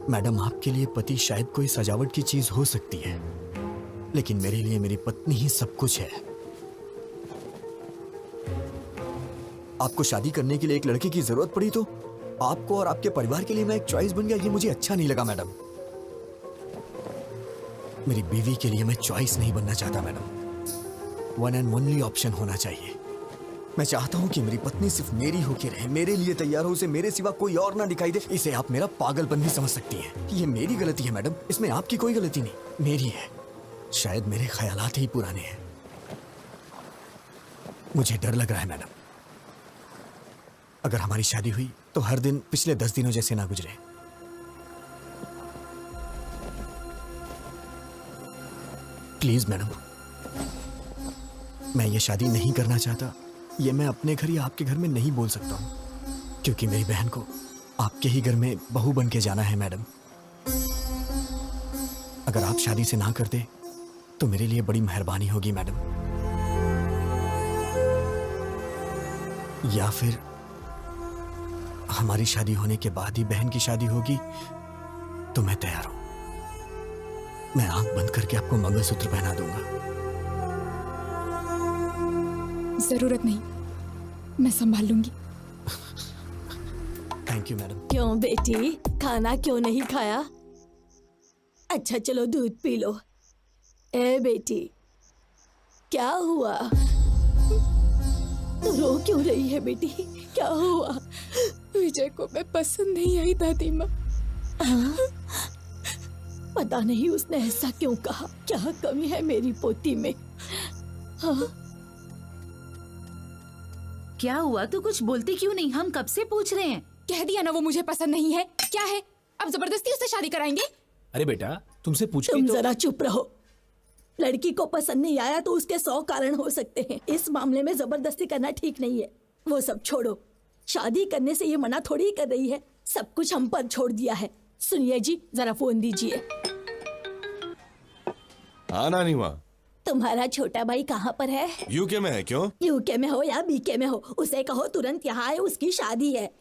S2: मैडम, आपके लिए पति शायद कोई सजावट की चीज हो सकती है, लेकिन मेरे लिए मेरी पत्नी ही सब कुछ है। आपको शादी करने के लिए एक लड़के की जरूरत पड़ी तो आपको और आपके परिवार के लिए मैं एक चॉइस बन गया। ये मुझे अच्छा नहीं लगा मैडम। मेरी बीवी के लिए मैं चॉइस नहीं बनना चाहता madam. One and only option होना चाहिए। मैं चाहता हूं कि मेरी पत्नी सिर्फ मेरी होके रहे, मेरे लिए तैयार हो, उसे मेरे सिवा कोई और ना दिखाई दे। इसे आप मेरा पागलपन भी समझ सकती हैं। ये मेरी गलती है मैडम, इसमें आपकी कोई गलती नहीं, मेरी है। शायद मेरे ख्यालात ही पुराने हैं। मुझे डर लग रहा है मैडम, अगर हमारी शादी हुई तो हर दिन पिछले 10 दिनों जैसे ना गुजरे। प्लीज मैडम, मैं ये शादी नहीं करना चाहता। ये मैं अपने घर या आपके घर में नहीं बोल सकता हूं, क्योंकि मेरी बहन को आपके ही घर में बहू बन के जाना है मैडम। अगर आप शादी से ना कर दे तो मेरे लिए बड़ी मेहरबानी होगी मैडम। या फिर हमारी शादी होने के बाद ही बहन की शादी होगी तो मैं तैयार हूं। मैं आंख बंद करके आपको मंगलसूत्र पहना दूंगा।
S3: जरूरत नहीं, मैं संभाल लूंगी।
S2: Thank you madam.
S13: क्यों बेटी, खाना क्यों नहीं खाया? अच्छा चलो दूध पी लो। ए बेटी, क्या हुआ? तू रो क्यों रही है बेटी, क्या हुआ?
S3: विजय को मैं पसंद नहीं आई दादी माँ।
S13: पता नहीं उसने ऐसा क्यों कहा। क्या कमी है मेरी पोती में? हाँ?
S17: क्या हुआ? तू कुछ बोलती क्यों नहीं? हम कब से पूछ रहे हैं।
S3: कह दिया ना वो मुझे पसंद नहीं है। क्या है, अब जबरदस्ती उससे शादी कराएंगे?
S8: अरे बेटा, तुमसे पूछ
S13: तुम जरा चुप रहो। लड़की को पसंद नहीं आया तो उसके 100 कारण हो सकते हैं। इस मामले में जबरदस्ती करना ठीक नहीं है। वो सब छोड़ो, शादी करने से ये मना थोड़ी कर रही है। सब कुछ हम पर छोड़ दिया है। सुनिए जी, जरा फोन दीजिए।
S6: हाँ नानी माँ।
S13: तुम्हारा छोटा भाई कहाँ पर है?
S6: यूके में है। क्यों?
S13: यूके में हो या बीके में हो, उसे कहो तुरंत यहाँ आए, उसकी शादी है।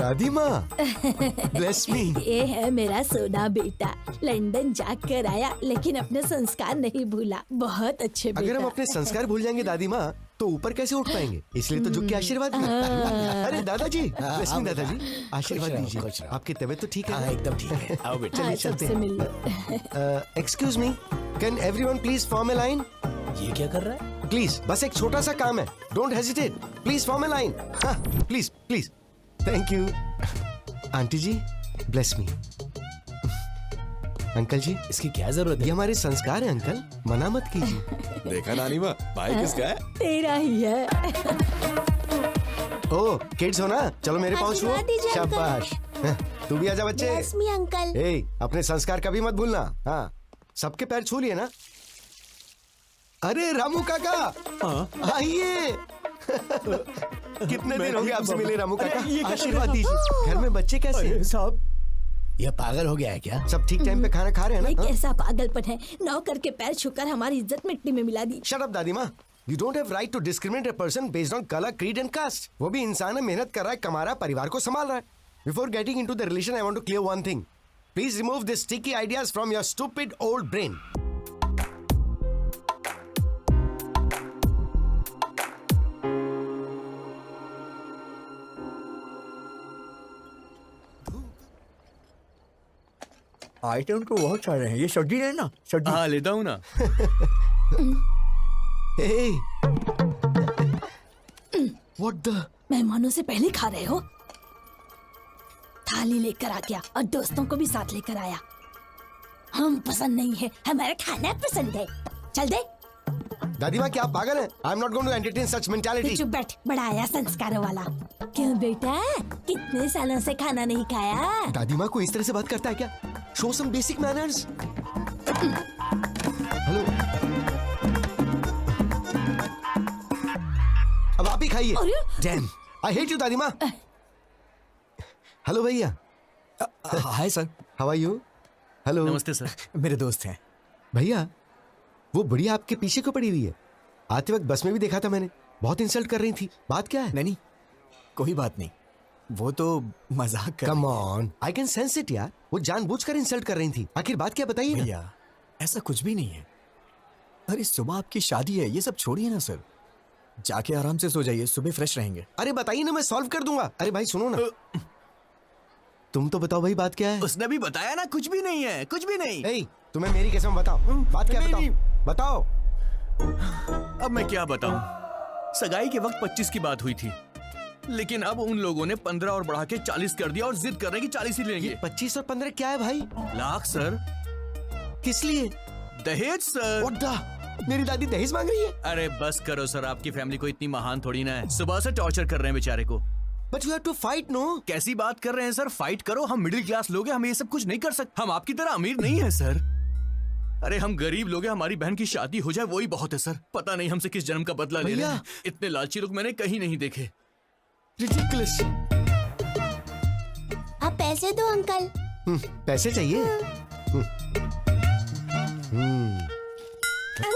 S18: दादी माँ, ब्लेस मी।
S13: ये है मेरा सोना बेटा, लंदन जाकर आया लेकिन अपने संस्कार नहीं भूला। बहुत अच्छे बेटा।
S18: अगर हम अपने संस्कार भूल जाएंगे दादी माँ तो ऊपर कैसे उठ पाएंगे? इसलिए तो झुक के आशीर्वाद अरे दादाजी, ब्लेस मी दादाजी, आशीर्वाद दीजिए। आपकी तबीयत तो ठीक है?
S12: एकदम ठीक है।
S18: आओ बेटा, चलिए चलते
S13: सबसे मिल लो।
S18: हैं। Excuse me, can everyone please form a line?
S8: ये क्या कर रहा है?
S18: प्लीज, बस एक छोटा सा काम है। Don't hesitate, please form a line. Please please, thank you. Aunty ji, bless me. Uncle ji,
S8: इसकी क्या जरूरत है?
S18: ये हमारे संस्कार है अंकल, मना मत कीजिए।
S6: देखा नानी माँ, भाई किसका है?
S13: तेरा ही है।
S18: ओ किड्स हो ना, चलो मेरे पास छुओ।
S13: आशीर्वाद दीजिए अंकल।
S18: शाबाश। तू भी आजा बच्चे।
S13: Bless me, uncle.
S18: ए, अपने संस्कार कभी मत भूलना। हाँ, सबके पैर छू लिए ना? अरे रामू काका, आइए। कितने दिन हो गए आपसे मिले रामू काका? आशीर्वाद दीजिए। घर में बच्चे कैसे हैं?
S12: साहब, ये पागल हो गया है क्या?
S18: सब ठीक टाइम पे खाना खा रहे हैं
S13: ये
S18: ना?
S13: कैसा पागलपन है? नौकर के पैर छूकर हमारी इज्जत मिट्टी में मिला दी।
S18: शट अप दादी माँ। You don't have right to discriminate a person based on color, creed and caste. वो भी इंसान है, मेहनत कर रहा है, कमा रहा है, परिवार को संभाल रहा है। Before getting into the relation, I want to clear one thing. Please remove these sticky ideas from your stupid old brain.
S19: Item तो बहुत सारे हैं। ये सब्जी लेना? सब्जी?
S5: हाँ लेता हूँ ना।
S18: Hey, what the?
S13: मेहमानों से पहले खा रहे हो? थाली लेकर आ गया और दोस्तों को भी साथ लेकर आया। हम पसंद नहीं है, हमारा खाना पसंद है। चल दे।
S18: दादी माँ, क्या आप पागल हैं? I am not going to entertain such mentality.
S13: चुप बैठ, बड़ा आया संस्कारों वाला। क्यों बेटा, कितने सालों से खाना नहीं खाया?
S18: दादी माँ को इस तरह से बात करता है क्या? Show some basic manners. Hello, अब आप ही खाइए। Damn, I hate you दादी माँ। हेलो भैया।
S2: Hi sir.
S18: How are you? Hello.
S5: नमस्ते सर।
S2: मेरे दोस्त हैं।
S18: भैया, वो बढ़िया आपके पीछे को पड़ी हुई है। आते वक्त बस में भी देखा था मैंने, बहुत इंसल्ट कर रही थी। बात क्या है?
S2: नहीं, कोई बात नहीं, वो तो मजाक कर।
S18: Come on, I can sense it यार। वो जानबूझकर इंसल्ट कर रही थी। आखिर बात क्या, बताइए ना।
S2: भैया, ऐसा कुछ भी नहीं है। अरे सुबह आपकी शादी है, ये सब छोड़िए ना सर। जाके आराम से सो जाइए, सुबह फ्रेश रहेंगे।
S18: अरे बताइए ना, मैं सॉल्व कर दूंगा। अरे भाई सुनो ना, तुम तो बताओ भाई, बात क्या है?
S5: उसने भी बताया ना, कुछ भी नहीं है, कुछ भी नहीं।
S18: ए, तुम्हें मेरी कसम बताओ, बात क्या?
S5: नहीं,
S18: बताओ।
S5: अब मैं क्या बताऊं? सगाई के वक्त 25 की बात हुई थी, लेकिन अब उन लोगों ने 15 और बढ़ा के 40 कर दिया और जिद कर रहे हैं कि 40 ही लेंगे।
S18: 25 और 15 क्या है भाई?
S5: लाख सर।
S18: किस लिए?
S5: दहेज सर।
S18: What the? मेरी दादी दहेज मांग रही है?
S5: अरे बस करो सर, आपकी फैमिली को इतनी महान थोड़ी ना है। सुबह से टॉर्चर कर रहे हैं बेचारे को।
S18: But you have to fight, no?
S5: कैसी बात कर रहे हैं सर? फाइट करो, हम मिडिल क्लास लोग हैं, हम ये सब कुछ नहीं कर सकते। हम आपकी तरह अमीर नहीं है सर। अरे हम गरीब लोग हैं, हमारी बहन की शादी हो जाए वही बहुत है सर। पता नहीं हमसे किस जन्म का बदला ले रहे हैं। इतने लालची लोग मैंने कहीं नहीं देखे।
S18: Ridiculous.
S13: आप पैसे दो अंकल।
S18: पैसे चाहिए?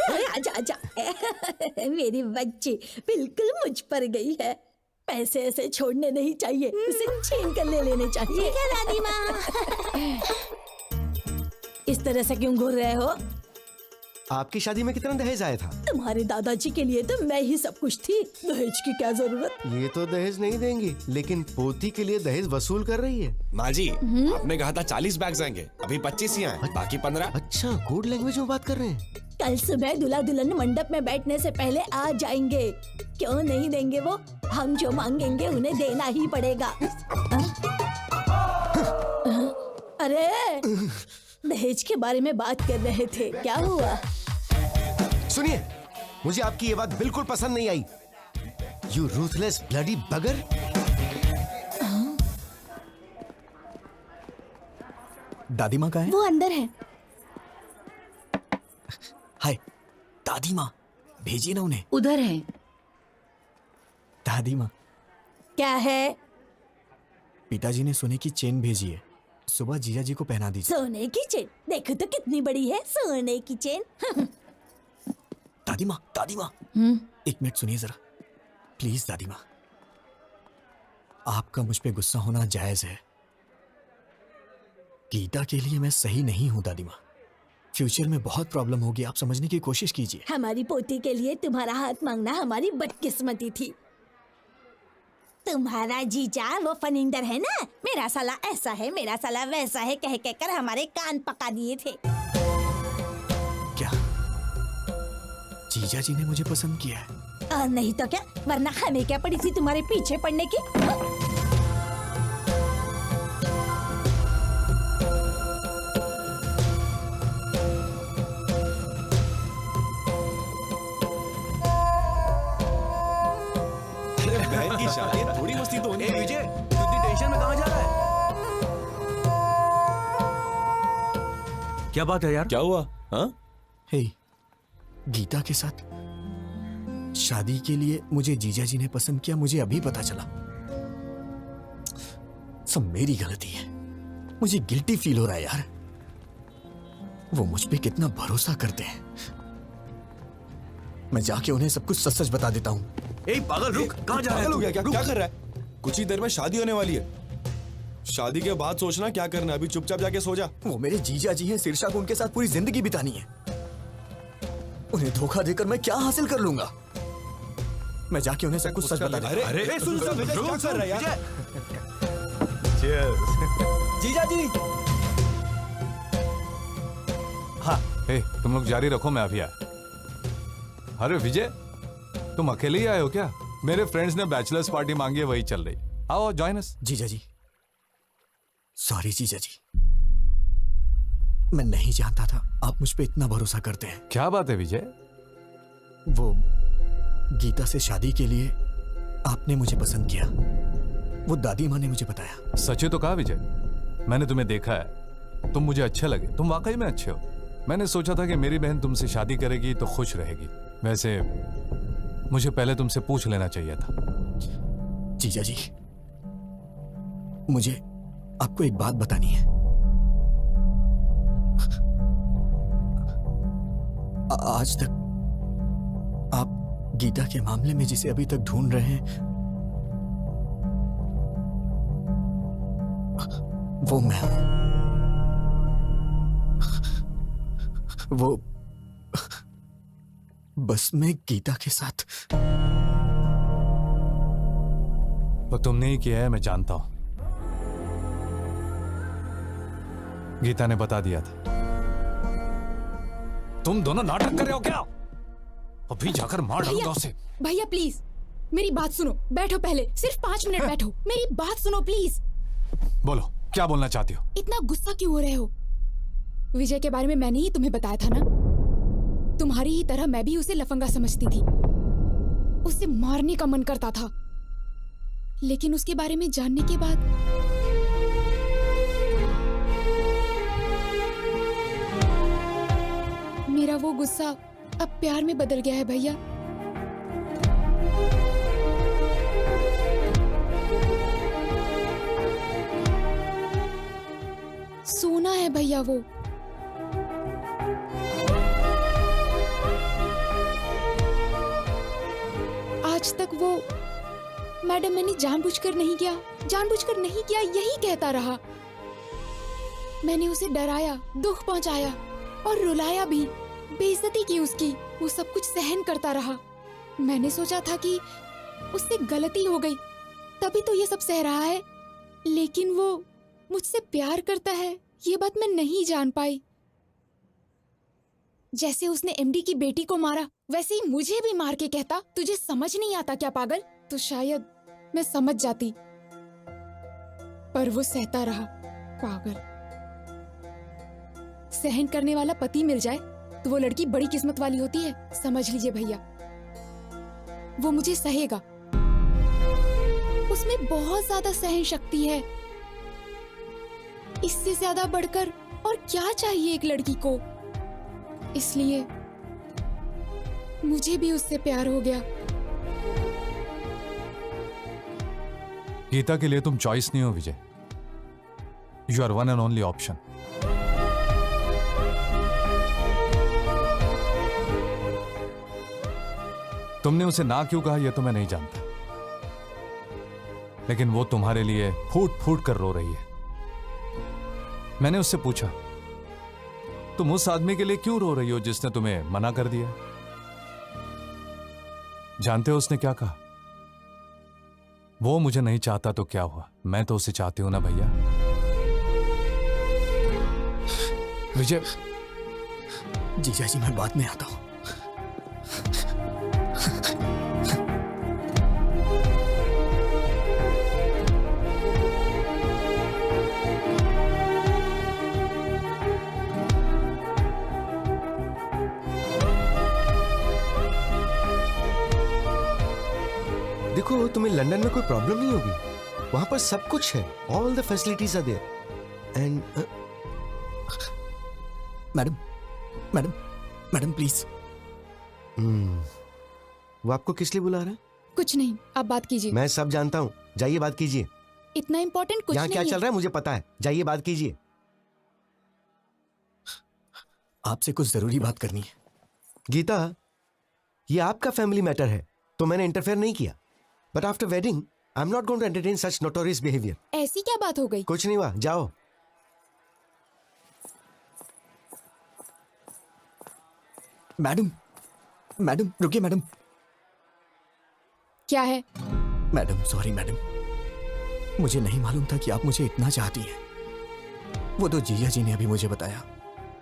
S13: अरे आजा आजा। मेरी बच्ची बिल्कुल मुझ पर गई है। पैसे ऐसे छोड़ने नहीं चाहिए, उसे छीन कर ले लेने चाहिए। ठीक है दादी माँ। इस तरह से क्यों घूर रहे हो?
S18: आपकी शादी में कितना दहेज आया था?
S13: तुम्हारे दादाजी के लिए तो मैं ही सब कुछ थी, दहेज की क्या जरूरत?
S18: ये तो दहेज नहीं देंगी, लेकिन पोती के लिए दहेज वसूल कर रही है।
S6: माँ जी, आपने कहा था 40 बैग्स आएंगे, अभी 25 ही आए, बाकी 15।
S18: अच्छा, कोड लैंग्वेज में बात कर रहे हैं।
S13: कल सुबह दूल्हा दुल्हन मंडप में बैठने से पहले आ जाएंगे। क्यों नहीं देंगे वो? हम जो मांगेंगे उन्हें देना ही पड़ेगा। अरे दहेज के बारे में बात कर रहे थे, क्या हुआ?
S18: सुनिए, मुझे आपकी ये बात बिल्कुल पसंद नहीं आई। यू रूथलेस ब्लडी बगर।
S2: दादी माँ कहाँ है?
S13: वो अंदर है।
S2: हाय दादी माँ, भेजिए ना उन्हें।
S17: उधर है।
S2: दादी माँ,
S13: क्या है?
S2: पिताजी ने सोने की चेन भेजी है, सुबह जीजा जी को पहना दीजिए।
S13: सोने की चेन? देखो तो कितनी बड़ी है सोने की चेन।
S2: दादी माँ, एक मिनट सुनिए जरा, प्लीज दादी माँ। आपका मुझ पे गुस्सा होना जायज है। गीता के लिए मैं सही नहीं हूँ दादी माँ। फ्यूचर में बहुत प्रॉब्लम होगी, आप समझने की कोशिश कीजिए।
S13: हमारी पोती के लिए तुम्हारा हाथ मांगना हमारी बदकिस्मती थी। तुम्हारा जीजा वो फनिंदर है ना, मेरा साला ऐसा है, मेरा साला वैसा है कह कर हमारे कान पका दिए थे।
S2: क्या जीजा जी ने मुझे पसंद किया है?
S13: और नहीं तो क्या, वरना हमें क्या पड़ी थी तुम्हारे पीछे पड़ने की?
S6: बहन की शादी है, थोड़ी मस्ती तो होनी।
S5: विजय, इतनी टेंशन में कहाँ जा रहा है? क्या बात है यार?
S6: क्या हुआ? हाँ?
S2: हे, गीता के साथ शादी के लिए मुझे जीजा जी ने पसंद किया, मुझे अभी पता चला। सब मेरी गलती है, मुझे गिल्टी फील हो रहा है यार। वो मुझ पे कितना भरोसा करते हैं। मैं जाके उन्हें सब कुछ सच सच बता देता हूँ।
S5: ए पागल, रुक, कहाँ जा रहा है?
S6: पागल हो गया क्या? क्या कर रहा है? कुछ ही देर में शादी होने वाली है। शादी के बाद सोचना क्या करना है, अभी चुपचाप जाके सो जा।
S2: वो मेरे जीजा जी हैं, शीर्षा को उनके साथ पूरी जिंदगी बितानी है। उन्हें धोखा देकर मैं क्या हासिल कर लूंगा? मैं जाके उन्हें सब कुछ सच बता देता हूं।
S6: अरे सुन, क्या कर रहा है यार?
S2: जीजा जी।
S10: हाँ, हे, तुम लोग जारी रखो, मैं अभी आया। अरे विजय, तुम अकेले ही आए हो क्या? मेरे फ्रेंड्स ने बैचलर्स पार्टी मांगी है, वही चल रही। आओ जॉइन अस।
S2: जीजा जी, सॉरी जीजा जी, मैं नहीं जानता था आप मुझ पे इतना भरोसा करते हैं।
S10: क्या बात है विजय?
S2: वो गीता से शादी के लिए आपने मुझे पसंद किया, वो दादी माँ ने मुझे बताया।
S10: सच ही तो कहा विजय, मैंने तुम्हें देखा है, तुम मुझे अच्छे लगे, तुम वाकई में अच्छे हो। मैंने सोचा था कि मेरी बहन तुमसे शादी करेगी तो खुश रहेगी। वैसे मुझे पहले तुमसे पूछ लेना चाहिए था।
S2: जीजा जी, मुझे आपको एक बात बतानी है। आज तक आप गीता के मामले में जिसे अभी तक ढूंढ रहे हैं, वो मैं हूं। वो बस मैं गीता के साथ।
S10: वो तुमने ही किया है, मैं जानता हूं। गीता ने बता दिया था। तुम दोनों नाटक कर रहे हो क्या? अभी जाकर मार डालूंगा उसे।
S3: भैया प्लीज मेरी बात सुनो, बैठो पहले, सिर्फ 5 मिनट बैठो, मेरी बात सुनो प्लीज।
S10: बोलो, क्या बोलना चाहती हो?
S3: इतना गुस्सा क्यों हो रहे हो? विजय के बारे में मैंने ही तुम्हें बताया था ना, तुम्हारी ही तरह मैं भी उसे लफंगा समझती थी। उसे मारने का मन करता था, लेकिन उसके बारे में जानने के बाद मेरा वो गुस्सा अब प्यार में बदल गया है भैया। सोना है भैया वो। आज तक वो मैडम मैंने जानबूझकर नहीं किया, जानबूझकर नहीं किया यही कहता रहा। मैंने उसे डराया, दुख पहुंचाया और रुलाया भी, बेइज्जती की उसकी। वो सब कुछ सहन करता रहा। मैंने सोचा था कि उससे गलती हो गई, तभी तो ये सब सह रहा है। लेकिन वो मुझसे प्यार करता है, ये बात मैं नहीं जान पाई। जैसे उसने एमडी की बेटी को मारा, वैसे ही मुझे भी मार के कहता, तुझे समझ नहीं आता क्या पागल? तो शायद मैं समझ जाती, पर वो सहता रहा, पागल। सहन करने वाला पति मिल जाए तो वो लड़की बड़ी किस्मत वाली होती है, समझ लीजिए भैया। वो मुझे सहेगा, उसमें बहुत ज्यादा सहन शक्ति है। इससे ज्यादा बढ़कर और क्या चाहिए एक लड़की को। इसलिए मुझे भी उससे प्यार हो गया।
S10: गीता के लिए तुम चॉइस नहीं हो Vijay, you are one and only option. तुमने उसे ना क्यों कहा यह तो मैं नहीं जानता, लेकिन वो तुम्हारे लिए फूट फूट कर रो रही है। मैंने उससे पूछा, तुम उस आदमी के लिए क्यों रो रही हो जिसने तुम्हें मना कर दिया? जानते हो उसने क्या कहा? वो मुझे नहीं चाहता तो क्या हुआ, मैं तो उसे चाहती हूं ना भैया।
S2: विजय, जीजा जी मैं बाद में आता हूं।
S18: देखो, तुम्हें लंदन में कोई प्रॉब्लम नहीं होगी, वहां पर सब कुछ है, all the facilities are there. And
S2: madam madam madam please.
S18: वो आपको किस लिए बुला रहा है?
S3: कुछ नहीं, आप बात कीजिए।
S18: मैं सब जानता हूँ, जाइए बात कीजिए।
S3: इतना इम्पोर्टेंट कुछ
S18: यहाँ
S3: नहीं
S18: क्या चल रहा है मुझे पता है, जाइए बात कीजिए।
S2: आपसे कुछ जरूरी बात करनी है।
S18: गीता, ये आपका फैमिली मैटर है तो मैंने इंटरफेयर नहीं किया, but after wedding I am not going to entertain such notorious behaviour.
S3: ऐसी क्या बात हो गई?
S18: कुछ नहीं हुआ, जाओ।
S2: मैडम मैडम रुकिए मैडम।
S3: क्या है?
S2: मैडम सॉरी मैडम, मुझे नहीं मालूम था कि आप मुझे इतना चाहती हैं। वो तो जीजा जी ने अभी मुझे बताया।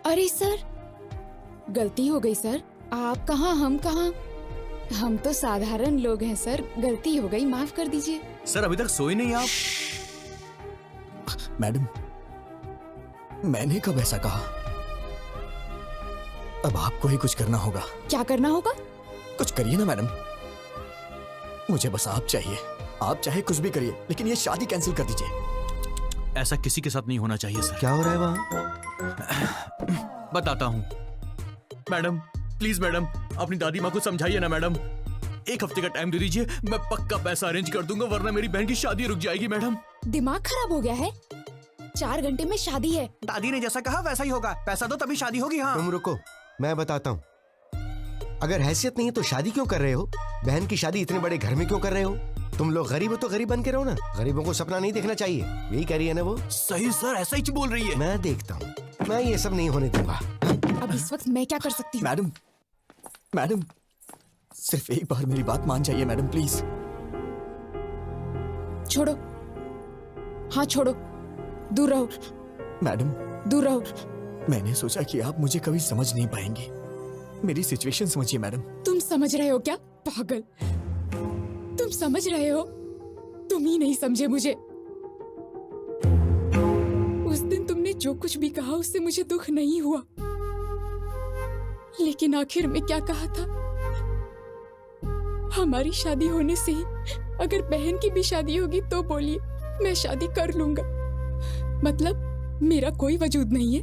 S3: अरे सर, गलती हो गई सर। आप कहाँ, हम कहाँ, हम तो साधारण लोग हैं सर। गलती हो गई, माफ कर दीजिए।
S5: सर अभी तक सोए नहीं आप?
S2: मैडम मैंने कब ऐसा कहा? अब आपको ही कुछ करना होगा।
S3: क्या करना होगा?
S2: कुछ करिए ना मैडम, मुझे बस आप चाहिए। आप चाहे कुछ भी करिए, लेकिन ये शादी कैंसिल कर दीजिए।
S5: ऐसा किसी के साथ नहीं होना चाहिए सर।
S18: क्या हो रहा है वहाँ?
S5: बताता हूँ। मैडम प्लीज मैडम, अपनी दादी माँ को समझाइए ना मैडम। एक हफ्ते का टाइम दे दीजिए, मैं पक्का पैसा अरेंज कर दूंगा, वरना मेरी बहन की शादी रुक जाएगी मैडम।
S3: दिमाग खराब हो गया है? 4 घंटे में शादी है।
S20: दादी ने जैसा कहा वैसा ही होगा, पैसा दो तभी शादी होगी। हाँ
S18: तुम रुको, मैं बताता हूँ। अगर हैसियत नहीं है तो शादी क्यों कर रहे हो? बहन की शादी इतने बड़े घर में क्यों कर रहे हो? तुम लोग गरीब हो तो गरीब बन के रहो ना, गरीबों को सपना नहीं देखना चाहिए, यही कह रही है ना वो?
S5: सही सर, ऐसा ही बोल रही है।
S18: मैं देखता हूँ, मैं ये सब नहीं होने दूंगा।
S3: अब इस वक्त मैं क्या कर सकती हूँ?
S2: मैडम मैडम सिर्फ एक बार मेरी बात मान जाइए मैडम प्लीज।
S3: छोड़ो, हाँ छोड़ो, दूर रहो।
S2: मैडम
S3: दूर रहो।
S2: मैंने सोचा कि आप मुझे कभी समझ नहीं पाएंगे, मेरी सिचुएशन समझिए मैडम।
S3: तुम समझ रहे हो क्या पागल? तुम समझ रहे हो? तुम ही नहीं समझे मुझे। उस दिन तुमने जो कुछ भी कहा उससे मुझे दुख नहीं हुआ, लेकिन आखिर में क्या कहा था? हमारी शादी होने से ही अगर बहन की भी शादी होगी तो बोलिए, मैं शादी कर लूंगा। मतलब मेरा कोई वजूद नहीं है?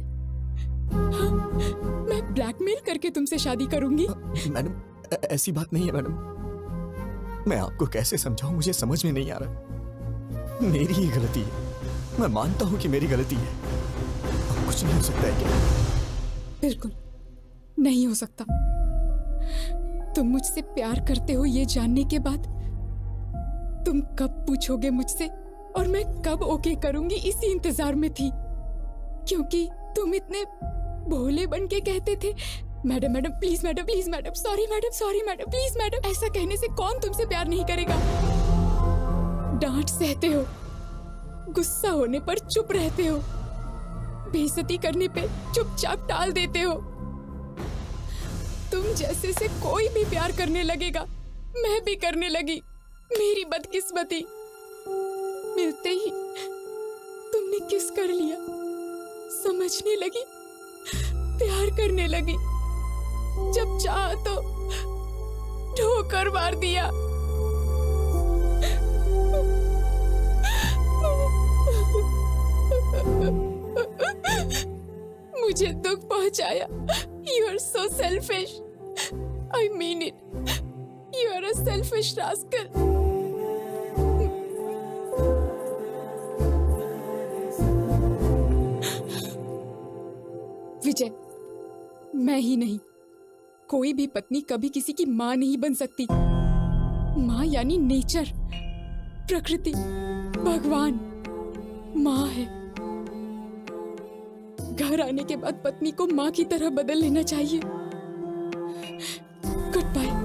S3: हाँ, मैं ब्लैकमेल करके तुमसे शादी करूंगी?
S2: मैडम ऐसी बात नहीं है मैडम, मैं आपको कैसे समझाऊं, मुझे समझ में नहीं आ रहा। मेरी ही गलती है, मैं मानता हूं कि मेरी गलती है। अब कुछ नहीं हो सकता है क्या?
S3: बिल्कुल नहीं हो सकता। तुम मुझसे प्यार करते हो ये जानने के बाद तुम कब पूछोगे मुझसे और मैं कब ओके करूंगी, इसी इंतजार में थी। क्योंकि तुम इतने भोले बन के कहते थे, madam madam please madam, please madam, sorry madam, please madam. ऐसा कहने से कौन तुमसे प्यार नहीं करेगा? डांट सहते हो, गुस्सा होने पर चुप रहते हो, बेइज्जती करने पे चुपचाप टाल देते हो। तुम जैसे से कोई भी प्यार करने लगेगा, मैं भी करने लगी। मेरी बदकिस्मती, मिलते ही तुमने किस कर लिया, समझने लगी प्यार करने लगी। जब चाहा तो ठोकर मार दिया। मुझे दुख पहुंचाया। You are so selfish. I mean it. You are a selfish rascal. विजय, मैं ही नहीं, कोई भी पत्नी कभी किसी की माँ नहीं बन सकती। माँ यानी नेचर, प्रकृति, भगवान माँ है। घर आने के बाद पत्नी को माँ की तरह बदल लेना चाहिए। Good bye.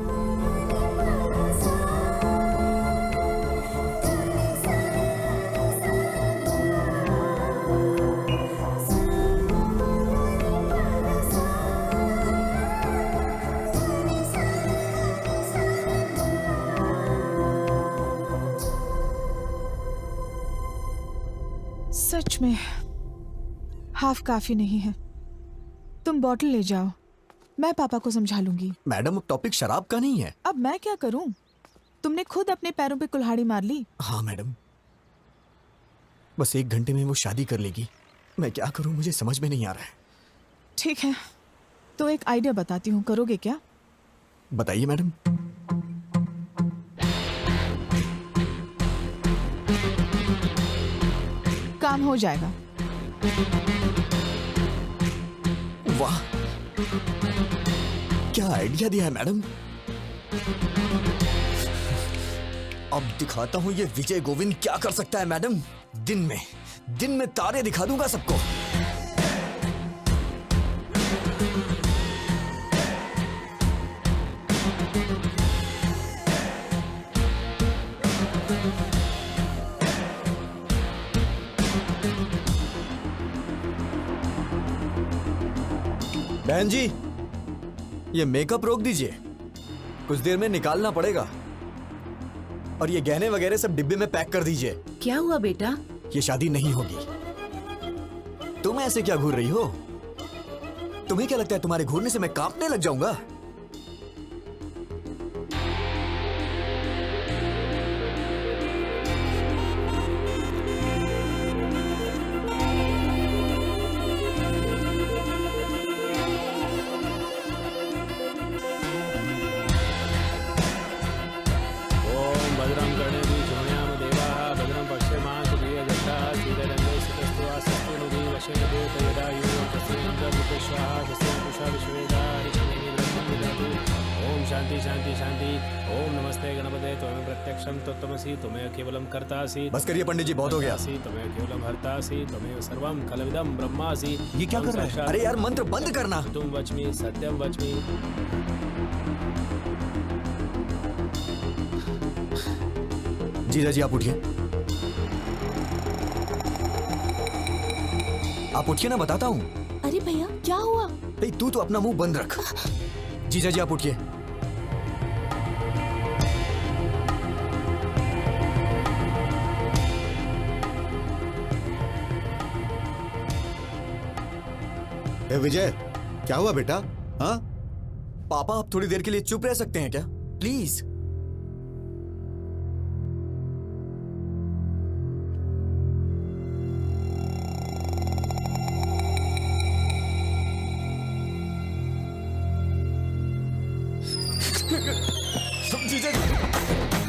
S1: सच में हाफ काफी नहीं है। तुम बॉटल ले जाओ, मैं पापा को समझा लूंगी।
S2: मैडम, अब टॉपिक शराब का नहीं है।
S1: अब मैं क्या करूं? तुमने खुद अपने पैरों पे कुल्हाड़ी मार ली।
S2: हाँ मैडम, बस 1 घंटे में वो शादी कर लेगी। मैं क्या करूं, मुझे समझ में नहीं आ रहा है।
S1: ठीक है, तो एक आइडिया बताती हूँ, करोगे क्या?
S2: बताइए मैडम।
S1: काम हो जाएगा।
S2: वाह, क्या आइडिया दिया है मैडम। अब दिखाता हूं ये विजय गोविंद क्या कर सकता है मैडम। दिन में तारे दिखा दूंगा सबको। बहन जी, ये मेकअप रोक दीजिए, कुछ देर में निकालना पड़ेगा। और ये गहने वगैरह सब डिब्बे में पैक कर दीजिए।
S17: क्या हुआ बेटा?
S2: ये शादी नहीं होगी। तुम ऐसे क्या घूर रही हो? तुम्हें क्या लगता है तुम्हारे घूरने से मैं कांपने लग जाऊंगा? बस करिए पंडित जी, बहुत हो गया। ये क्या कर रहा है? अरे यार, मंत्र बंद करना।
S8: तुम वच्मि सत्यम वच्मि।
S2: जीजा जी, आप उठिए। आप उठिए ना, बताता हूँ।
S7: अरे भैया, क्या हुआ?
S2: नहीं, तू तो अपना मुंह बंद रख। जीजा जी, आप उठिए।
S11: ए विजय, क्या हुआ बेटा? हाँ
S2: पापा, आप थोड़ी देर के लिए चुप रह सकते हैं क्या, प्लीज?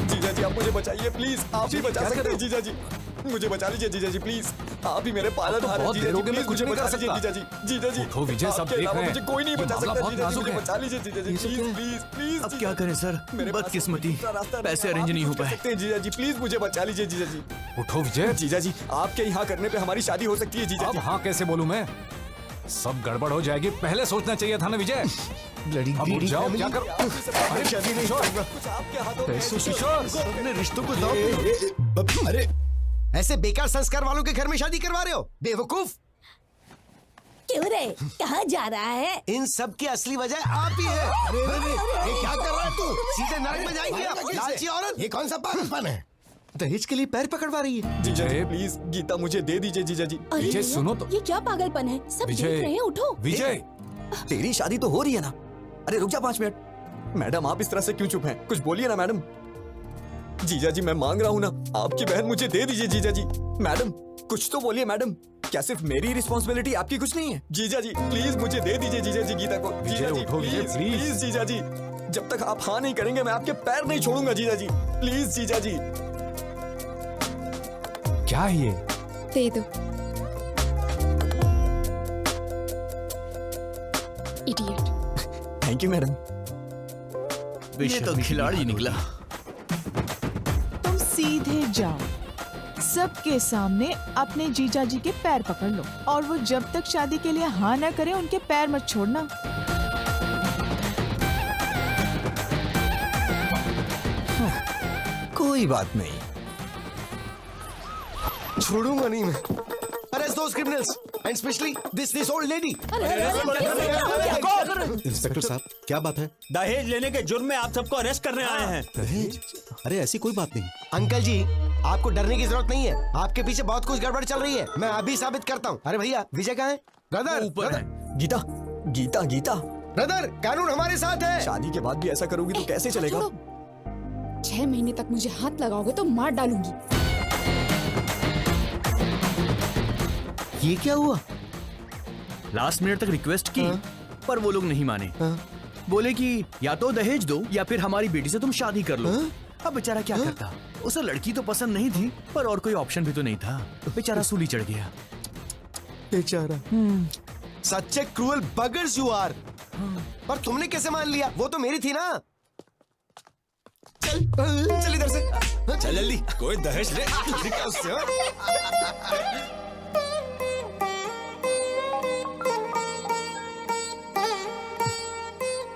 S2: जीजा जी, आप मुझे बचाइए प्लीज। आप ही बचा सकते हैं जीजा जी। मुझे बचा लीजिए जीजा जी, प्लीज। आप ही मेरे पालनहार हैं जीजा जी, प्लीज मुझे बचा लीजिए जीजा जी। जीजा जी,
S10: उठो विजय, सब देख रहे हैं।
S2: मुझे कोई नहीं बचा सकता जीजा जी, मुझे बचा लीजिए जीजा जी, प्लीज प्लीज प्लीज।
S5: अब क्या करें सर, बदकिस्मती, पैसे अरेंज नहीं हो पाए।
S2: जीजा जी, प्लीज मुझे बचा लीजिए जीजा जी।
S10: उठो विजय।
S2: जीजा जी, आपके यहाँ करने पे हमारी शादी हो सकती है जीजा जी।
S10: हाँ कैसे बोलूं मैं, सब गड़बड़ हो जाएगी। पहले सोचना चाहिए था ना विजय। अब उठ जाओ, क्या करो?
S2: अरे शादी नहीं होगा, कुछ आपके हाथों में।
S18: अपने रिश्तों को दांव। अरे ऐसे बेकार संस्कार वालों के घर में शादी करवा रहे हो, बेवकूफ।
S13: क्यों रे, कहाँ जा रहा है?
S18: इन सब की असली वजह आप ही है। ये क्या कर रहा है तू? सीधे नरक में जाएंगे आप, लालची औरत।
S12: ये कौन सा पागलपन है?
S18: दहेज के लिए पैर पकड़वा रही है।
S2: जीजा जी प्लीज गीता मुझे दे दीजिए जीजा जी।
S7: अरे
S2: विजय
S7: भैया,
S2: सुनो तो।
S7: ये क्या पागलपन है? सब देख रहे हैं, उठो।
S2: विजय तेरी शादी तो हो रही है ना? अरे रुक जा 5 मिनट। मैडम आप इस तरह से क्यों चुप हैं? कुछ बोलिए ना मैडम। जीजा जी मैं मांग रहा हूँ ना, आपकी बहन मुझे दे दीजिए जीजा जी। मैडम कुछ तो बोलिए मैडम। क्या सिर्फ मेरी रिस्पॉन्सिबिलिटी, आपकी कुछ नहीं है? जीजा जी प्लीज मुझे दे दीजिए जीजा जी गीता को। जीजा जी प्लीज जीजा जी, जब तक आप हाँ नहीं करेंगे मैं आपके पैर नहीं छोड़ूंगा जीजा जी। प्लीज जीजा जी।
S10: क्या है ये?
S3: दे दो। इडियट।
S2: Thank you madam.
S5: ये तो खिलाड़ी निकला।
S1: तुम सीधे जाओ, सबके सामने अपने जीजा जी के पैर पकड़ लो और वो जब तक शादी के लिए हाँ ना करे उनके पैर मत छोड़ना।
S2: कोई बात नहीं,
S18: छोड़ूंगा नहीं मैं। Arrest those criminals and specially this old lady.
S11: Inspector साहब क्या बात है?
S15: दहेज लेने के जुर्म में आप सबको अरेस्ट करने आए हैं।
S11: दहेज? अरे ऐसी कोई बात नहीं।
S18: अंकल जी आपको डरने की जरूरत नहीं है, आपके पीछे बहुत कुछ गड़बड़ चल रही है, मैं अभी साबित करता हूँ। अरे भैया विजय कहाँ है? ब्रदर
S5: ऊपर है।
S2: गीता गीता गीता
S18: ब्रदर कानून हमारे साथ है।
S2: शादी के बाद भी ऐसा करोगी तो कैसे चलेगा?
S3: 6 महीने तक मुझे हाथ लगाओगे तो मार डालूंगी।
S18: ये क्या हुआ?
S5: लास्ट मिनट तक रिक्वेस्ट की पर वो लोग नहीं माने। बोले कि या तो दहेज दो या फिर हमारी बेटी से तुम शादी कर लो। अब बेचारा क्या करता, उसे लड़की तो पसंद नहीं थी पर और कोई ऑप्शन भी तो नहीं था। बेचारा सूली चढ़ गया।
S18: बेचारा। सच्चे क्रूअल बगर्स यू आर। पर तुमने कैसे मान लिया? वो तो मेरी थी ना। चल इधर से, चल जल्दी। कोई दहेज ले उससे।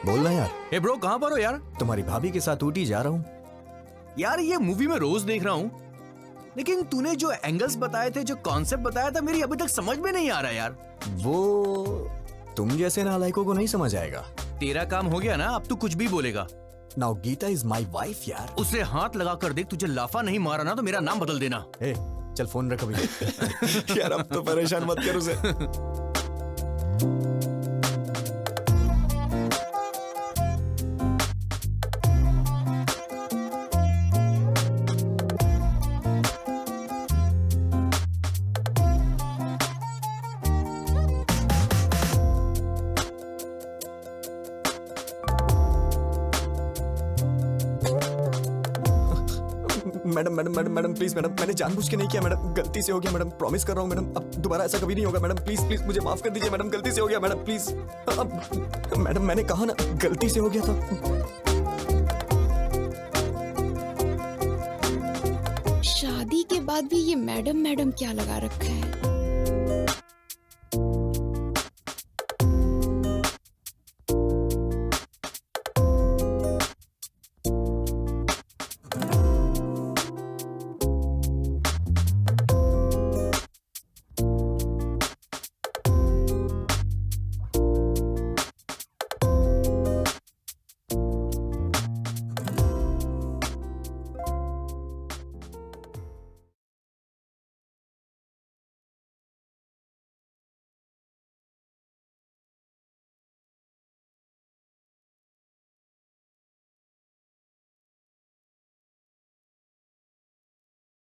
S2: बोलना यार।
S5: ए ब्रो कहाँ पर हो यार?
S2: तुम्हारी भाभी के साथ ऊटी जा रहा हूँ।
S5: यार ये मूवी में रोज देख रहा हूँ, लेकिन तूने जो एंगल्स बताए थे, जो कॉन्सेप्ट बताया था, मेरी अभी तक समझ में नहीं आ रहा यार।
S2: वो तुम जैसे नालायकों को नहीं समझ आएगा।
S5: तेरा काम हो गया ना, अब तू कुछ भी बोलेगा।
S2: Now Geeta is my wife यार।
S5: उसे हाथ लगा कर देख, तुझे लाफा नहीं मारा ना तो मेरा नाम बदल देना।
S2: ए, चल फोन रख अभी। यार अब तो परेशान मत कर उसे। Madam madam madam madam please madam, मैंने जानबूझ के नहीं किया मैडम, गलती से हो गया मैडम, प्रॉमिस कर रहा हूँ मैडम, अब दोबारा ऐसा कभी नहीं होगा मैडम, प्लीज प्लीज मुझे माफ कर दीजिए मैडम, गलती से हो गया मैडम, प्लीज। अब मैडम मैंने कहा ना गलती से हो गया था।
S3: शादी के बाद भी ये मैडम मैडम क्या लगा रखा है?